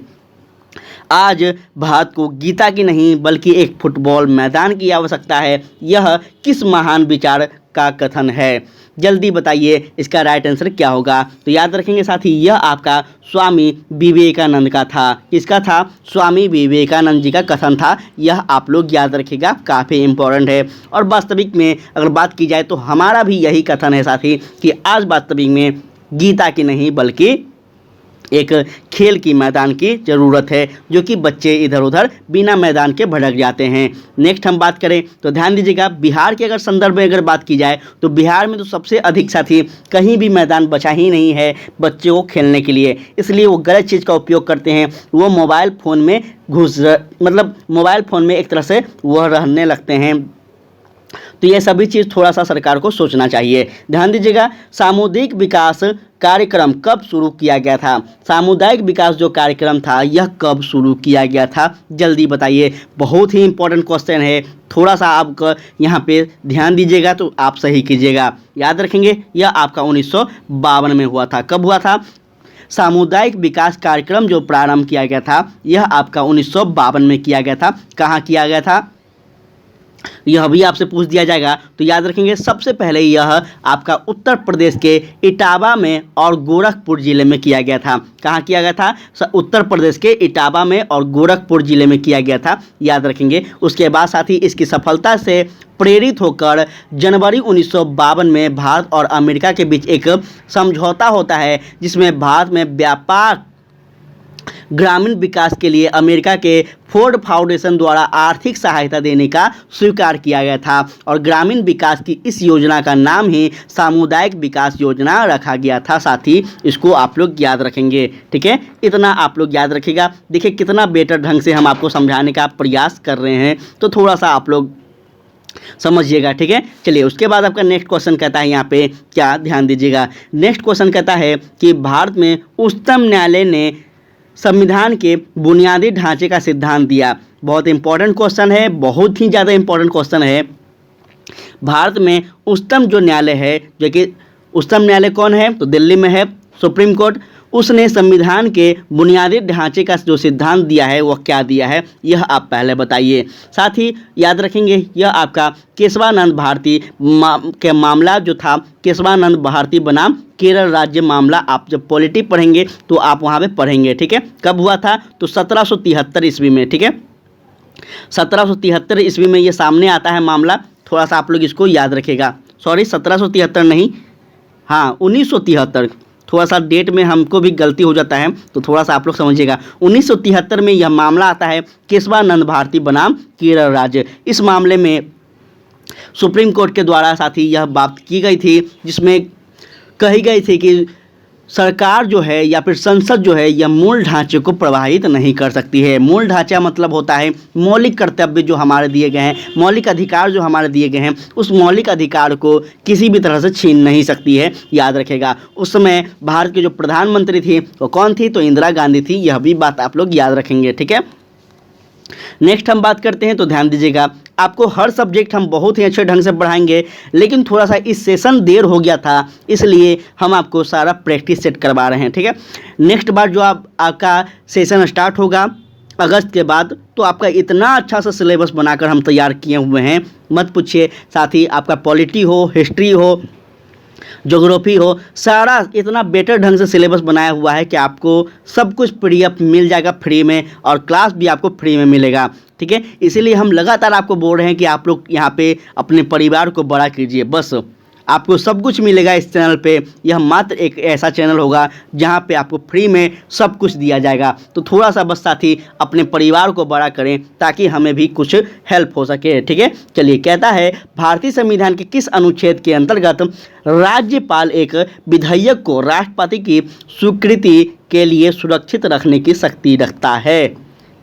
आज भारत को गीता की नहीं बल्कि एक फुटबॉल मैदान की आवश्यकता है, यह किस महान विचार का कथन है। जल्दी बताइए इसका राइट आंसर क्या होगा। तो याद रखेंगे साथी, यह आपका स्वामी विवेकानंद का था। किसका था? स्वामी विवेकानंद जी का कथन था। यह आप लोग याद रखिएगा, काफ़ी इंपॉर्टेंट है। और वास्तविक में अगर बात की जाए तो हमारा भी यही कथन है साथी कि आज वास्तविक में गीता की नहीं बल्कि एक खेल की मैदान की ज़रूरत है, जो कि बच्चे इधर उधर बिना मैदान के भटक जाते हैं। नेक्स्ट हम बात करें तो ध्यान दीजिएगा, बिहार के अगर संदर्भ में अगर बात की जाए तो बिहार में तो सबसे अधिक साथी कहीं भी मैदान बचा ही नहीं है बच्चों को खेलने के लिए, इसलिए वो गलत चीज़ का उपयोग करते हैं। वो मोबाइल फ़ोन में मतलब मोबाइल फ़ोन में एक तरह से वह रहने लगते हैं। तो ये सभी चीज़ थोड़ा सा सरकार को सोचना चाहिए। ध्यान दीजिएगा, सामुदायिक विकास कार्यक्रम कब शुरू किया गया था? सामुदायिक विकास जो कार्यक्रम था यह कब शुरू किया गया था? जल्दी बताइए। बहुत ही इंपॉर्टेंट क्वेश्चन है, थोड़ा सा आप यहाँ पे ध्यान दीजिएगा तो आप सही कीजिएगा। याद रखेंगे, यह आपका 1952 में हुआ था। कब हुआ था? सामुदायिक विकास कार्यक्रम जो प्रारंभ किया गया था यह आपका 1952 में किया गया था। कहाँ किया गया था यह भी आपसे पूछ दिया जाएगा। तो याद रखेंगे, सबसे पहले यह आपका उत्तर प्रदेश के इटावा में और गोरखपुर जिले में किया गया था। कहाँ किया गया था? उत्तर प्रदेश के इटावा में और गोरखपुर जिले में किया गया था। याद रखेंगे। उसके बाद साथ ही इसकी सफलता से प्रेरित होकर जनवरी 1952 में भारत और अमेरिका के बीच एक समझौता होता है, जिसमें भारत में व्यापक ग्रामीण विकास के लिए अमेरिका के फोर्ड फाउंडेशन द्वारा आर्थिक सहायता देने का स्वीकार किया गया था। और ग्रामीण विकास की इस योजना का नाम ही सामुदायिक विकास योजना रखा गया था। साथ ही इसको आप लोग याद रखेंगे, ठीक है? इतना आप लोग याद रखिएगा। देखिए कितना बेटर ढंग से हम आपको समझाने का प्रयास कर रहे हैं, तो थोड़ा सा आप लोग समझिएगा, ठीक है? चलिए, उसके बाद आपका नेक्स्ट क्वेश्चन कहता है यहाँ पे क्या, ध्यान दीजिएगा। नेक्स्ट क्वेश्चन कहता है कि भारत में उच्चतम न्यायालय ने संविधान के बुनियादी ढांचे का सिद्धांत दिया। बहुत इंपॉर्टेंट क्वेश्चन है, बहुत ही ज़्यादा इंपॉर्टेंट क्वेश्चन है। भारत में उच्चतम जो न्यायालय है, जो कि उच्चतम न्यायालय कौन है? तो दिल्ली में है, सुप्रीम कोर्ट। उसने संविधान के बुनियादी ढांचे का जो सिद्धांत दिया है वह क्या दिया है, यह आप पहले बताइए। साथ ही याद रखेंगे, यह आपका केशवानंद भारती के मामला जो था, केशवानंद भारती बनाम केरल राज्य मामला, आप जब पॉलिटी पढ़ेंगे तो आप वहाँ पे पढ़ेंगे, ठीक है? कब हुआ था? तो 1773 ईस्वी में, ठीक है? 1773 ईस्वी में ये सामने आता है मामला। थोड़ा सा आप लोग इसको याद रखेगा। सॉरी, 1773 नहीं, हाँ 1973। थोड़ा सा डेट में हमको भी गलती हो जाता है, तो थोड़ा सा आप लोग समझिएगा। 1973 में यह मामला आता है, केशवानंद भारती बनाम केरल राज्य। इस मामले में सुप्रीम कोर्ट के द्वारा साथ ही यह बात की गई थी, जिसमें कही गई थी कि सरकार जो है या फिर संसद जो है यह मूल ढांचे को प्रभावित नहीं कर सकती है। मूल ढांचा मतलब होता है मौलिक कर्तव्य जो हमारे दिए गए हैं, मौलिक अधिकार जो हमारे दिए गए हैं, उस मौलिक अधिकार को किसी भी तरह से छीन नहीं सकती है। याद रखेगा, उस समय भारत के जो प्रधानमंत्री थी वो कौन थी? तो इंदिरा गांधी थी। यह भी बात आप लोग याद रखेंगे, ठीक है? नेक्स्ट हम बात करते हैं, तो ध्यान दीजिएगा, आपको हर सब्जेक्ट हम बहुत ही अच्छे ढंग से पढ़ाएंगे, लेकिन थोड़ा सा इस सेशन देर हो गया था, इसलिए हम आपको सारा प्रैक्टिस सेट करवा रहे हैं, ठीक है? नेक्स्ट बार जो आपका सेशन स्टार्ट होगा अगस्त के बाद, तो आपका इतना अच्छा सा सिलेबस बनाकर हम तैयार किए हुए हैं, मत पूछिए। साथ ही आपका पॉलिटी हो, हिस्ट्री हो, ज्योग्राफी हो, सारा इतना बेटर ढंग से सिलेबस बनाया हुआ है कि आपको सब कुछ PDF मिल जाएगा फ्री में, और क्लास भी आपको फ्री में मिलेगा, ठीक है? इसीलिए हम लगातार आपको बोल रहे हैं कि आप लोग यहाँ पे अपने परिवार को बड़ा कीजिए। बस आपको सब कुछ मिलेगा इस चैनल पे। यह मात्र एक ऐसा चैनल होगा जहाँ पे आपको फ्री में सब कुछ दिया जाएगा। तो थोड़ा सा बस साथी अपने परिवार को बड़ा करें ताकि हमें भी कुछ हेल्प हो सके, ठीक है? चलिए, कहता है भारतीय संविधान के किस अनुच्छेद के अंतर्गत राज्यपाल एक विधेयक को राष्ट्रपति की स्वीकृति के लिए सुरक्षित रखने की शक्ति रखता है?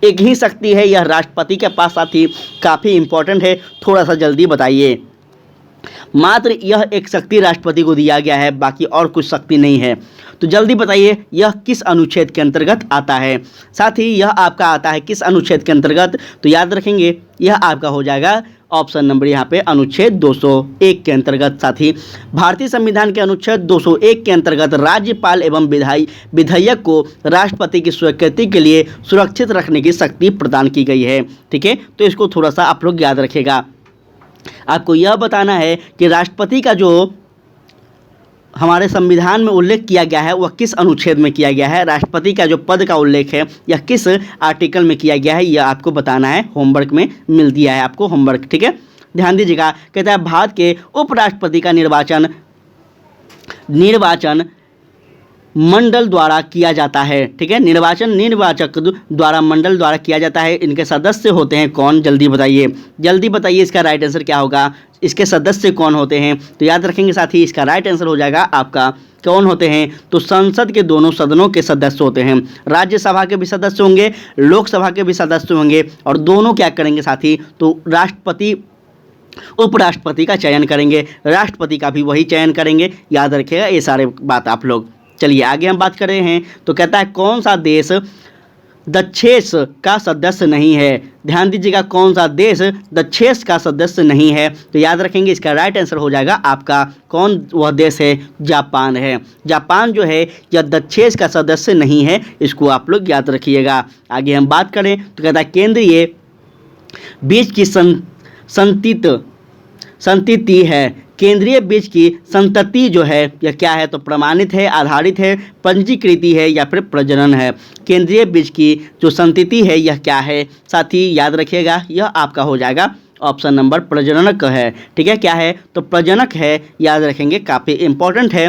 एक ही शक्ति है यह राष्ट्रपति के पास, साथी काफ़ी इंपॉर्टेंट है, थोड़ा सा जल्दी बताइए। मात्र यह एक शक्ति राष्ट्रपति को दिया गया है, बाकी और कुछ शक्ति नहीं है। तो जल्दी बताइए यह किस अनुच्छेद के अंतर्गत आता है? साथ ही यह आपका आता है किस अनुच्छेद के अंतर्गत? तो याद रखेंगे, यह आपका हो जाएगा ऑप्शन नंबर यहाँ पे अनुच्छेद 201 के अंतर्गत। साथ ही भारतीय संविधान के अनुच्छेद 201 के अंतर्गत राज्यपाल एवं विधेयक को राष्ट्रपति की स्वीकृति के लिए सुरक्षित रखने की शक्ति प्रदान की गई है, ठीक है? तो इसको थोड़ा सा आप लोग याद रखेगा। आपको यह बताना है कि राष्ट्रपति का जो हमारे संविधान में उल्लेख किया गया है वह किस अनुच्छेद में किया गया है, राष्ट्रपति का जो पद का उल्लेख है यह किस आर्टिकल में किया गया है, यह आपको बताना है। होमवर्क में मिल दिया है आपको होमवर्क, ठीक है। ध्यान दीजिएगा, कहता है भारत के उपराष्ट्रपति का निर्वाचन मंडल द्वारा किया जाता है, ठीक है। निर्वाचक द्वारा मंडल द्वारा किया जाता है। इनके सदस्य होते हैं कौन, जल्दी बताइए, जल्दी बताइए इसका राइट आंसर क्या होगा। इसके सदस्य कौन होते हैं, तो याद रखेंगे साथी, इसका राइट आंसर हो जाएगा आपका कौन होते हैं, तो संसद के दोनों सदनों के सदस्य होते हैं। राज्यसभा के भी सदस्य होंगे, लोकसभा के भी सदस्य होंगे, और दोनों क्या करेंगे साथी, तो राष्ट्रपति उपराष्ट्रपति का चयन करेंगे, राष्ट्रपति का भी वही चयन करेंगे। याद रखिएगा ये सारे बात आप लोग। चलिए आगे हम बात कर रहे हैं, तो कहता है कौन सा देश दक्षेस का सदस्य नहीं है। ध्यान दीजिएगा, कौन सा देश दक्षेस का सदस्य नहीं है, तो याद रखेंगे इसका राइट आंसर हो जाएगा आपका कौन वह देश है, जापान है। जापान जो है यह दक्षेस का सदस्य नहीं है, इसको आप लोग याद रखिएगा। आगे हम बात करें तो कहता है केंद्रीय बीज की संतति है। केंद्रीय बीज की संतति जो है यह क्या है, तो प्रमाणित है, आधारित है, पंजीकृति है, या फिर प्रजनन है। केंद्रीय बीज की जो संतति है यह क्या है साथी, याद रखिएगा, यह आपका हो जाएगा ऑप्शन नंबर प्रजनक है, ठीक है। क्या है, तो प्रजनक है, याद रखेंगे, काफ़ी इंपॉर्टेंट है।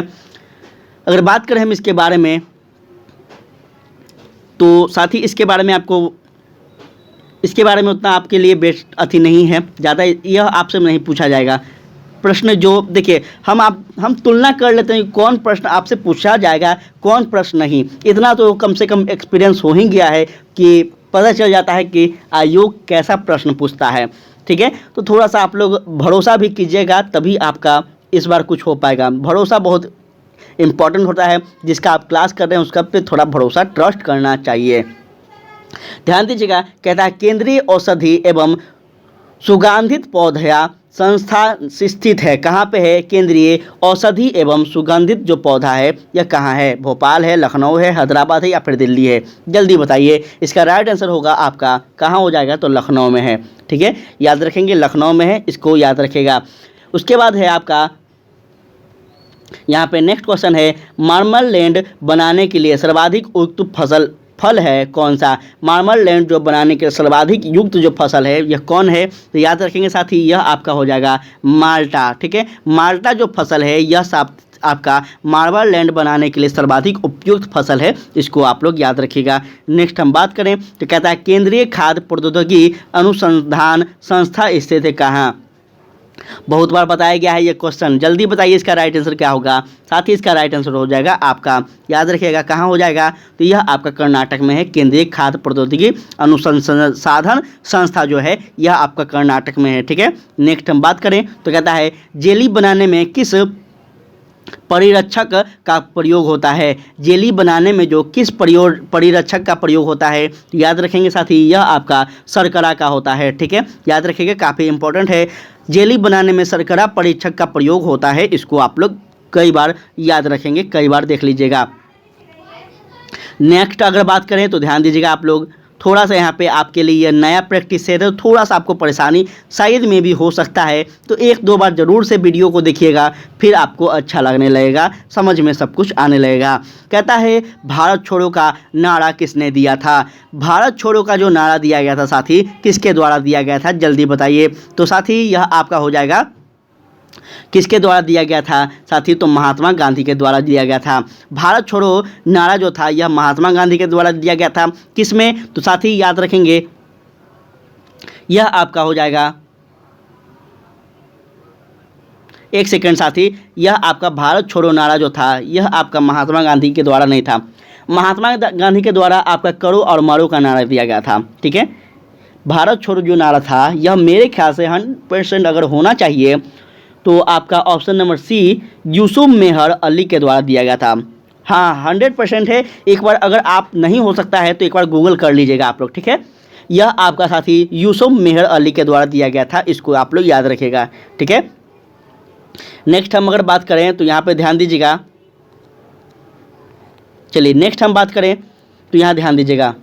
अगर बात करें हम इसके बारे में, तो साथी इसके बारे में उतना आपके लिए बेस्ट अति नहीं है, ज़्यादा यह आपसे नहीं पूछा जाएगा प्रश्न। जो देखिए हम तुलना कर लेते हैं कौन प्रश्न आपसे पूछा जाएगा, कौन प्रश्न नहीं। इतना तो कम से कम एक्सपीरियंस हो ही गया है कि पता चल जाता है कि आयोग कैसा प्रश्न पूछता है, ठीक है। तो थोड़ा सा आप लोग भरोसा भी कीजिएगा, तभी आपका इस बार कुछ हो पाएगा। भरोसा बहुत इम्पॉर्टेंट होता है, जिसका आप क्लास कर रहे हैं उसका पे थोड़ा भरोसा, ट्रस्ट करना चाहिए। ध्यान दीजिएगा, कहता है केंद्रीय औषधि एवं सुगंधित पौधा संस्था स्थित है। कहाँ पे है, केंद्रीय औषधि एवं सुगंधित जो पौधा है यह कहाँ है, भोपाल है, लखनऊ है, हैदराबाद है, या फिर दिल्ली है, जल्दी बताइए। इसका राइट आंसर होगा आपका कहाँ हो जाएगा, तो लखनऊ में है, ठीक है। याद रखेंगे लखनऊ में है, इसको याद रखेगा। उसके बाद है आपका यहाँ पे नेक्स्ट क्वेश्चन है, मार्मलैंड बनाने के लिए सर्वाधिक उपयुक्त फल है कौन सा। मार्मलैंड जो बनाने के सर्वाधिक युक्त जो फसल है यह कौन है, तो याद रखेंगे साथी, यह आपका हो जाएगा माल्टा, ठीक है। माल्टा जो फसल है यह आपका मार्मलैंड बनाने के लिए सर्वाधिक उपयुक्त फसल है, इसको आप लोग याद रखिएगा। नेक्स्ट हम बात करें तो कहता है केंद्रीय खाद्य प्रौद्योगिकी अनुसंधान संस्था स्थित है कहाँ। बहुत बार बताया गया है ये क्वेश्चन, जल्दी बताइए इसका राइट आंसर क्या होगा। साथ ही इसका राइट आंसर हो जाएगा आपका, याद रखिएगा, कहाँ हो जाएगा, तो यह आपका कर्नाटक में है। केंद्रीय खाद्य प्रौद्योगिकी अनुसंधान संस्था जो है यह आपका कर्नाटक में है, ठीक है। नेक्स्ट हम बात करें तो कहता है जेली बनाने में किस परिरक्षक का प्रयोग होता है। जेली बनाने में जो किस परिरक्षक का प्रयोग होता है, तो याद रखेंगे साथी, यह आपका शर्करा का होता है, ठीक है। याद रखिएगा, काफ़ी इंपॉर्टेंट है। जेली बनाने में शर्करा परीक्षक का प्रयोग होता है, इसको आप लोग कई बार याद रखेंगे, कई बार देख लीजिएगा। नेक्स्ट अगर बात करें तो ध्यान दीजिएगा आप लोग, थोड़ा सा यहाँ पे आपके लिए नया प्रैक्टिस है तो थोड़ा सा आपको परेशानी शायद में भी हो सकता है, तो एक दो बार ज़रूर से वीडियो को देखिएगा, फिर आपको अच्छा लगने लगेगा, समझ में सब कुछ आने लगेगा। कहता है भारत छोड़ो का नारा किसने दिया था। भारत छोड़ो का जो नारा दिया गया था साथी, किसके द्वारा दिया गया था, जल्दी बताइए। तो साथी यह आपका हो जाएगा, किसके द्वारा दिया गया था साथी, तो महात्मा गांधी के द्वारा दिया गया था। भारत छोड़ो नारा जो था यह महात्मा गांधी के द्वारा दिया गया था। किसमें, तो साथी याद रखेंगे, यह आपका हो जाएगा, एक सेकंड साथी, यह आपका भारत छोड़ो नारा जो था यह आपका महात्मा गांधी के द्वारा नहीं था। महात्मा गांधी के द्वारा आपका करो और मारो का नारा दिया गया था, ठीक है। भारत छोड़ो जो नारा था यह मेरे ख्याल से 100% अगर होना चाहिए तो आपका ऑप्शन नंबर सी यूसुफ मेहर अली के द्वारा दिया गया था। हाँ 100% है, एक बार अगर आप नहीं हो सकता है तो एक बार गूगल कर लीजिएगा आप लोग, ठीक है। यह आपका साथी यूसुफ मेहर अली के द्वारा दिया गया था, इसको आप लोग याद रखिएगा, ठीक है। नेक्स्ट हम अगर बात करें तो यहाँ पे ध्यान दीजिएगा, चलिए नेक्स्ट हम बात करें तो यहाँ ध्यान दीजिएगा,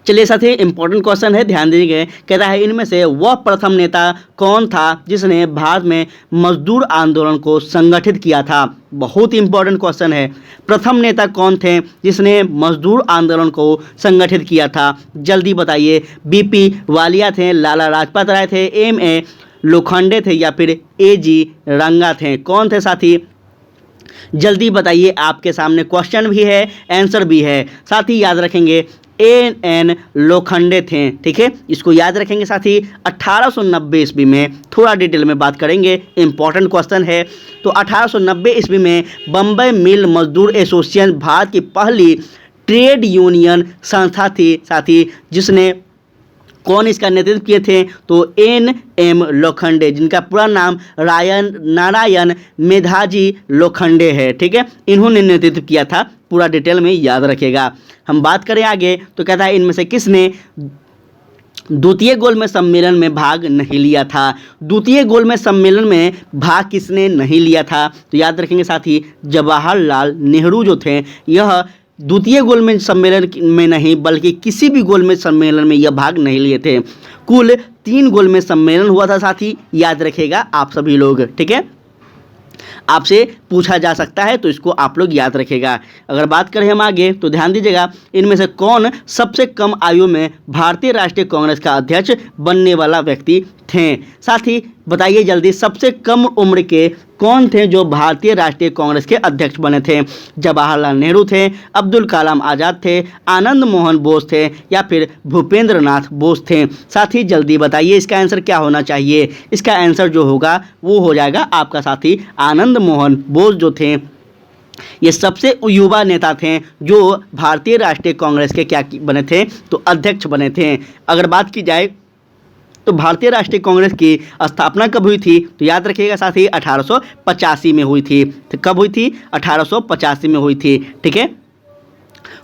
चलिए साथी, इंपॉर्टेंट क्वेश्चन है, ध्यान दीजिए। कहता है इनमें से वह प्रथम नेता कौन था जिसने भारत में मजदूर आंदोलन को संगठित किया था। बहुत इंपॉर्टेंट क्वेश्चन है। प्रथम नेता कौन थे जिसने मजदूर आंदोलन को संगठित किया था, जल्दी बताइए। बीपी वालिया थे, लाला लाजपत राय थे, एमए लोखंडे थे या फिर एजी रंगा थे। कौन थे साथी, जल्दी बताइए। आपके सामने क्वेश्चन भी है, आंसर भी है। साथ ही याद रखेंगे एन लोखंडे थे, ठीक है, इसको याद रखेंगे साथी। 1890 ईस्वी में थोड़ा डिटेल में बात करेंगे, इंपॉर्टेंट क्वेश्चन है। तो 1890 ईस्वी में बम्बई मिल मजदूर एसोसिएशन भारत की पहली ट्रेड यूनियन संस्था थी साथी, जिसने कौन इसका नेतृत्व किए थे, तो एम लोखंडे, जिनका पूरा नाम नारायण मेधाजी लोखंडे है, ठीक है, इन्होंने नेतृत्व किया था। पूरा डिटेल में याद रखेगा। हम बात करें आगे तो कहता है इनमें से किसने द्वितीय गोलमेज सम्मेलन में भाग नहीं लिया था। द्वितीय गोलमेज सम्मेलन में भाग किसने नहीं लिया था, तो याद रखेंगे साथी, जवाहरलाल नेहरू जो थे, यह द्वितीय गोलमेज सम्मेलन में नहीं बल्कि किसी भी गोलमेज सम्मेलन में यह भाग नहीं लिए थे। कुल 3 गोलमेज सम्मेलन हुआ था साथी, याद रखेगा आप सभी लोग, ठीक है, आपसे पूछा जा सकता है तो इसको आप लोग याद रखेगा। अगर बात करें हम आगे तो ध्यान दीजिएगा, इनमें से कौन सबसे कम आयु में भारतीय राष्ट्रीय कांग्रेस का अध्यक्ष बनने वाला व्यक्ति थे। साथ ही बताइए जल्दी, सबसे कम उम्र के कौन थे जो भारतीय राष्ट्रीय कांग्रेस के अध्यक्ष बने थे। जवाहरलाल नेहरू थे, अब्दुल कलाम आज़ाद थे, आनंद मोहन बोस थे या फिर भूपेंद्र नाथ बोस थे। साथ ही जल्दी बताइए इसका आंसर क्या होना चाहिए। इसका आंसर जो होगा वो हो जाएगा आपका साथी आनंद मोहन बोस जो थे, ये सबसे युवा नेता थे जो भारतीय राष्ट्रीय कांग्रेस के क्या बने थे, तो अध्यक्ष बने थे। अगर बात की जाए तो भारतीय राष्ट्रीय कांग्रेस की स्थापना कब हुई थी, तो याद रखिएगा साथी 1885 में हुई थी। तो कब हुई थी, 1885 में हुई थी, ठीक है।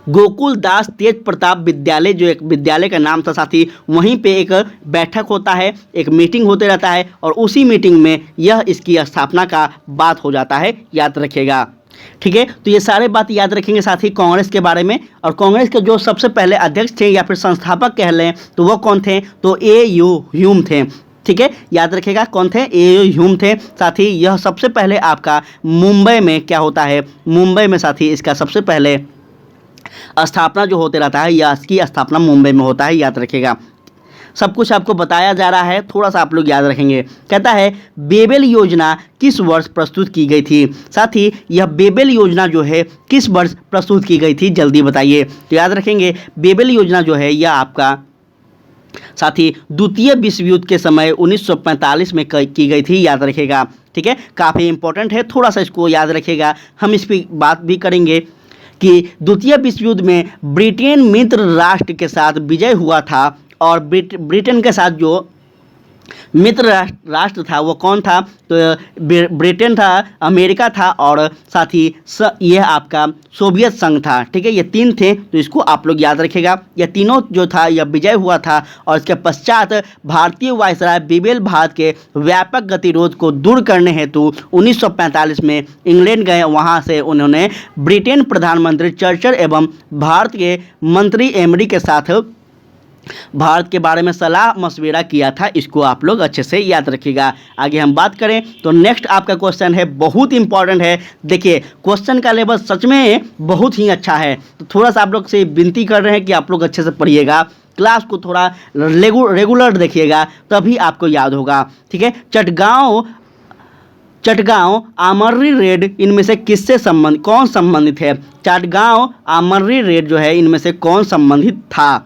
गोकुल दास तेज प्रताप विद्यालय, जो एक विद्यालय का नाम था साथी, वहीं पे एक बैठक होता है, एक मीटिंग होते रहता है और उसी मीटिंग में यह इसकी स्थापना का बात हो जाता है, याद रखिएगा, ठीक है। तो ये सारे बात याद रखेंगे साथी कांग्रेस के बारे में। और कांग्रेस के जो सबसे पहले अध्यक्ष थे या फिर संस्थापक कह लें तो वो कौन थे, तो ह्यूम थे, ठीक है, याद रखेगा कौन थे, ह्यूम थे। साथ ही यह सबसे पहले आपका मुंबई में क्या होता है, मुंबई में साथी इसका सबसे पहले स्थापना जो होते रहता है या इसकी स्थापना मुंबई में होता है, याद रखेगा। सब कुछ आपको बताया जा रहा है, थोड़ा सा आप लोग याद रखेंगे। कहता है बेबेल योजना किस वर्ष प्रस्तुत की गई थी। साथ ही यह बेबेल योजना जो है किस वर्ष प्रस्तुत की गई थी, जल्दी बताइए। तो याद रखेंगे बेबेल योजना जो है यह आपका साथी द्वितीय विश्व युद्ध के समय 1945 में की गई थी, याद रखेगा, ठीक है। काफ़ी इंपॉर्टेंट है, थोड़ा सा इसको याद रखेगा। हम इस पर बात भी करेंगे कि द्वितीय विश्व युद्ध में ब्रिटेन मित्र राष्ट्र के साथ विजय हुआ था और ब्रिटेन के साथ जो मित्र राष्ट्र था वो कौन था, तो ब्रिटेन था, अमेरिका था और साथ ही यह आपका सोवियत संघ था, ठीक है। ये 3 थे, तो इसको आप लोग याद रखेगा। यह तीनों जो था यह विजय हुआ था और इसके पश्चात भारतीय वायसराय बेबेल भारत के व्यापक गतिरोध को दूर करने हेतु 1945 में इंग्लैंड गए। वहाँ से उन्होंने ब्रिटेन प्रधानमंत्री चर्चिल एवं भारत के मंत्री एमरी के साथ भारत के बारे में सलाह मशविरा किया था। इसको आप लोग अच्छे से याद रखिएगा। आगे हम बात करें तो नेक्स्ट आपका क्वेश्चन है, बहुत इंपॉर्टेंट है। देखिए क्वेश्चन का लेवल सच में बहुत ही अच्छा है, तो थोड़ा सा आप लोग से विनती कर रहे हैं कि आप लोग अच्छे से पढ़िएगा, क्लास को थोड़ा रेगुलर देखिएगा, तभी आपको याद होगा, ठीक है। चटगांव आमर्री रेड इनमें से किससे कौन संबंधित है। चटगांव आमर्री रेड जो है इनमें से कौन संबंधित था।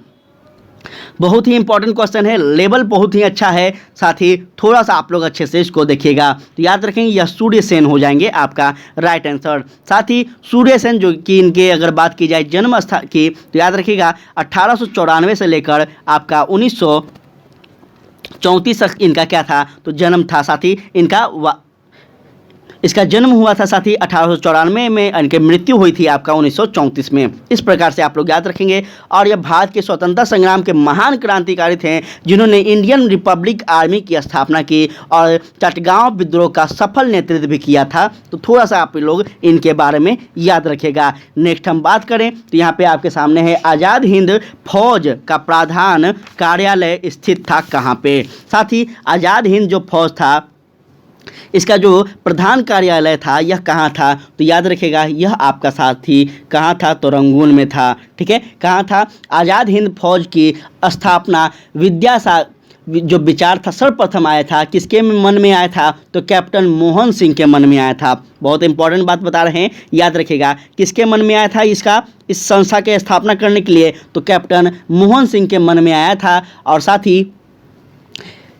बहुत ही इंपॉर्टेंट क्वेश्चन है, लेवल बहुत ही अच्छा है। साथ ही थोड़ा सा आप लोग अच्छे से इसको देखिएगा, तो याद रखेंगे यह सूर्य सेन हो जाएंगे आपका राइट आंसर। साथ ही सूर्य सेन जो कि इनके अगर बात की जाए जन्म स्थान की, तो याद रखिएगा 1894 से लेकर आपका 1934 तक इनका क्या था, तो जन्म था। साथ ही इनका इसका जन्म हुआ था साथ ही 1894 में, इनकी मृत्यु हुई थी आपका 1934 में। इस प्रकार से आप लोग याद रखेंगे। और यह भारत के स्वतंत्रता संग्राम के महान क्रांतिकारी थे जिन्होंने इंडियन रिपब्लिक आर्मी की स्थापना की और चटगांव विद्रोह का सफल नेतृत्व भी किया था। तो थोड़ा सा आप लोग इनके बारे में याद रखेगा। नेक्स्ट हम बात करें तो यहाँ पे आपके सामने है आज़ाद हिंद फौज का प्रधान कार्यालय स्थित था कहाँ पे। साथ ही आज़ाद हिंद जो फौज था इसका जो प्रधान कार्यालय था यह कहाँ था, तो याद रखिएगा यह आपका साथी कहाँ था, तो रंगून में था। ठीक है, कहाँ था। आज़ाद हिंद फौज की स्थापना जो विचार था सर्वप्रथम आया था किसके मन में आया था, तो कैप्टन मोहन सिंह के मन में आया था। बहुत इंपॉर्टेंट बात बता रहे हैं, याद रखिएगा किसके मन में आया था इस संस्था की स्थापना करने के लिए, तो कैप्टन मोहन सिंह के मन में आया था। और साथ ही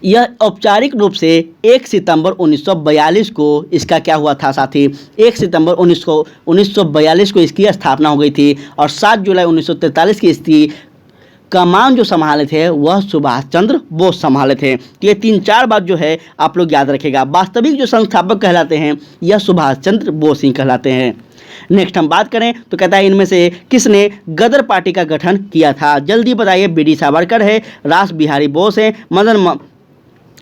यह औपचारिक रूप से 1 सितंबर 1942 को इसका क्या हुआ था साथी, 1 सितंबर 1942 को इसकी स्थापना हो गई थी। और 7 जुलाई 1943 की इसकी कमान जो संभाले थे वह सुभाष चंद्र बोस संभाले थे। तो ये 3-4 बात जो है आप लोग याद रखेगा। वास्तविक जो संस्थापक कहलाते हैं यह सुभाष चंद्र बोस ही कहलाते हैं। नेक्स्ट हम बात करें तो कहता है इनमें से किसने गदर पार्टी का गठन किया था, जल्दी बताइए। बी.डी. सावरकर है, रास बिहारी बोस है,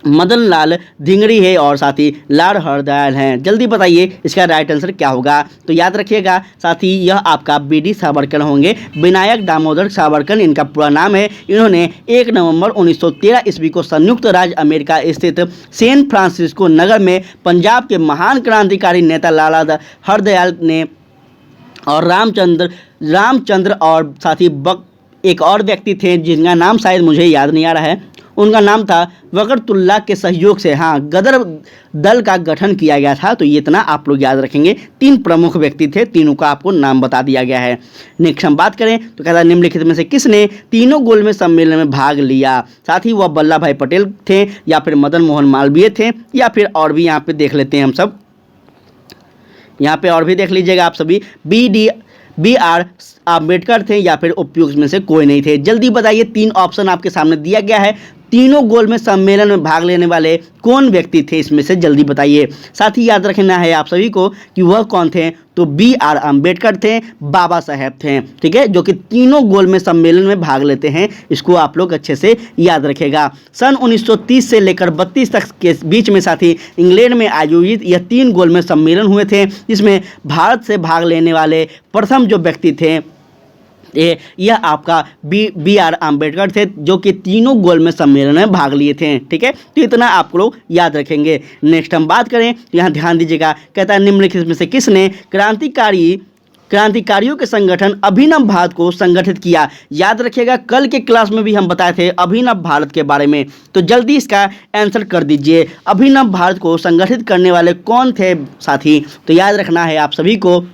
मदन लाल धिंगड़ी है और साथ ही लाल हरदयाल हैं। जल्दी बताइए इसका राइट आंसर क्या होगा, तो याद रखिएगा साथ ही यह आपका बी.डी. सावरकर होंगे। विनायक दामोदर सावरकर इनका पूरा नाम है। इन्होंने 1 नवंबर 1913 ईस्वी को संयुक्त राज्य अमेरिका स्थित सैन फ्रांसिस्को नगर में पंजाब के महान क्रांतिकारी नेता लाला हरदयाल ने और रामचंद्र और साथ ही एक और व्यक्ति थे जिनका नाम शायद मुझे याद नहीं आ रहा है, उनका नाम था वकरतुल्लाह के सहयोग से गदर दल का गठन किया गया था। तो ये इतना आप लोग याद रखेंगे। 3 प्रमुख व्यक्ति थे, तीनों का आपको नाम बता दिया गया है। नेक्स्ट हम बात करें तो कहता है निम्नलिखित में से किसने तीनों गोलमेज सम्मेलन में भाग लिया, साथ ही वह वल्लभ भाई पटेल थे या फिर मदन मोहन मालवीय थे या फिर और भी यहाँ पे देख लेते हैं हम सब, यहाँ पे और भी देख लीजिएगा आप सभी। बी.आर. आम्बेडकर थे या फिर उपयुक्त में से कोई नहीं थे। जल्दी बताइए, 3 ऑप्शन आपके सामने दिया गया है। तीनों गोलमेज सम्मेलन में भाग लेने वाले कौन व्यक्ति थे इसमें से, जल्दी बताइए। साथ ही याद रखना है आप सभी को कि वह कौन थे, तो बी.आर. अम्बेडकर थे, बाबा साहेब थे। ठीक है, जो कि तीनों गोलमेज सम्मेलन में भाग लेते हैं। इसको आप लोग अच्छे से याद रखेगा। सन 1930 से लेकर 32 तक के बीच में साथी इंग्लैंड में आयोजित यह 3 गोलमेज सम्मेलन हुए थे, जिसमें भारत से भाग लेने वाले प्रथम जो व्यक्ति थे यह आपका बी.आर. अम्बेडकर थे, जो कि तीनों गोलमेज सम्मेलन में भाग लिए थे। ठीक है, तो इतना आप लोग याद रखेंगे। नेक्स्ट हम बात करें, यहाँ ध्यान दीजिएगा, कहता है निम्नलिखित में से किसने क्रांतिकारियों के संगठन अभिनव भारत को संगठित किया। याद रखिएगा कल के क्लास में भी हम बताए थे अभिनव भारत के बारे में, तो जल्दी इसका आंसर कर दीजिए। अभिनव भारत को संगठित करने वाले कौन थे साथी, तो याद रखना है आप सभी को।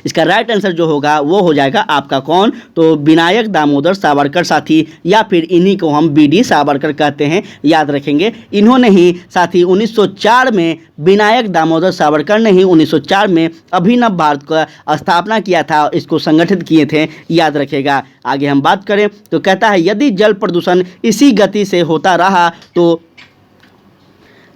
इसका राइट आंसर जो होगा वो हो जाएगा आपका कौन, तो विनायक दामोदर सावरकर साथी, या फिर इन्हीं को हम बी.डी. सावरकर कहते हैं, याद रखेंगे। इन्होंने ही साथी 1904 में, विनायक दामोदर सावरकर ने ही 1904 में अभिनव भारत का स्थापना किया था, इसको संगठित किए थे, याद रखेगा। आगे हम बात करें तो कहता है यदि जल प्रदूषण इसी गति से होता रहा तो,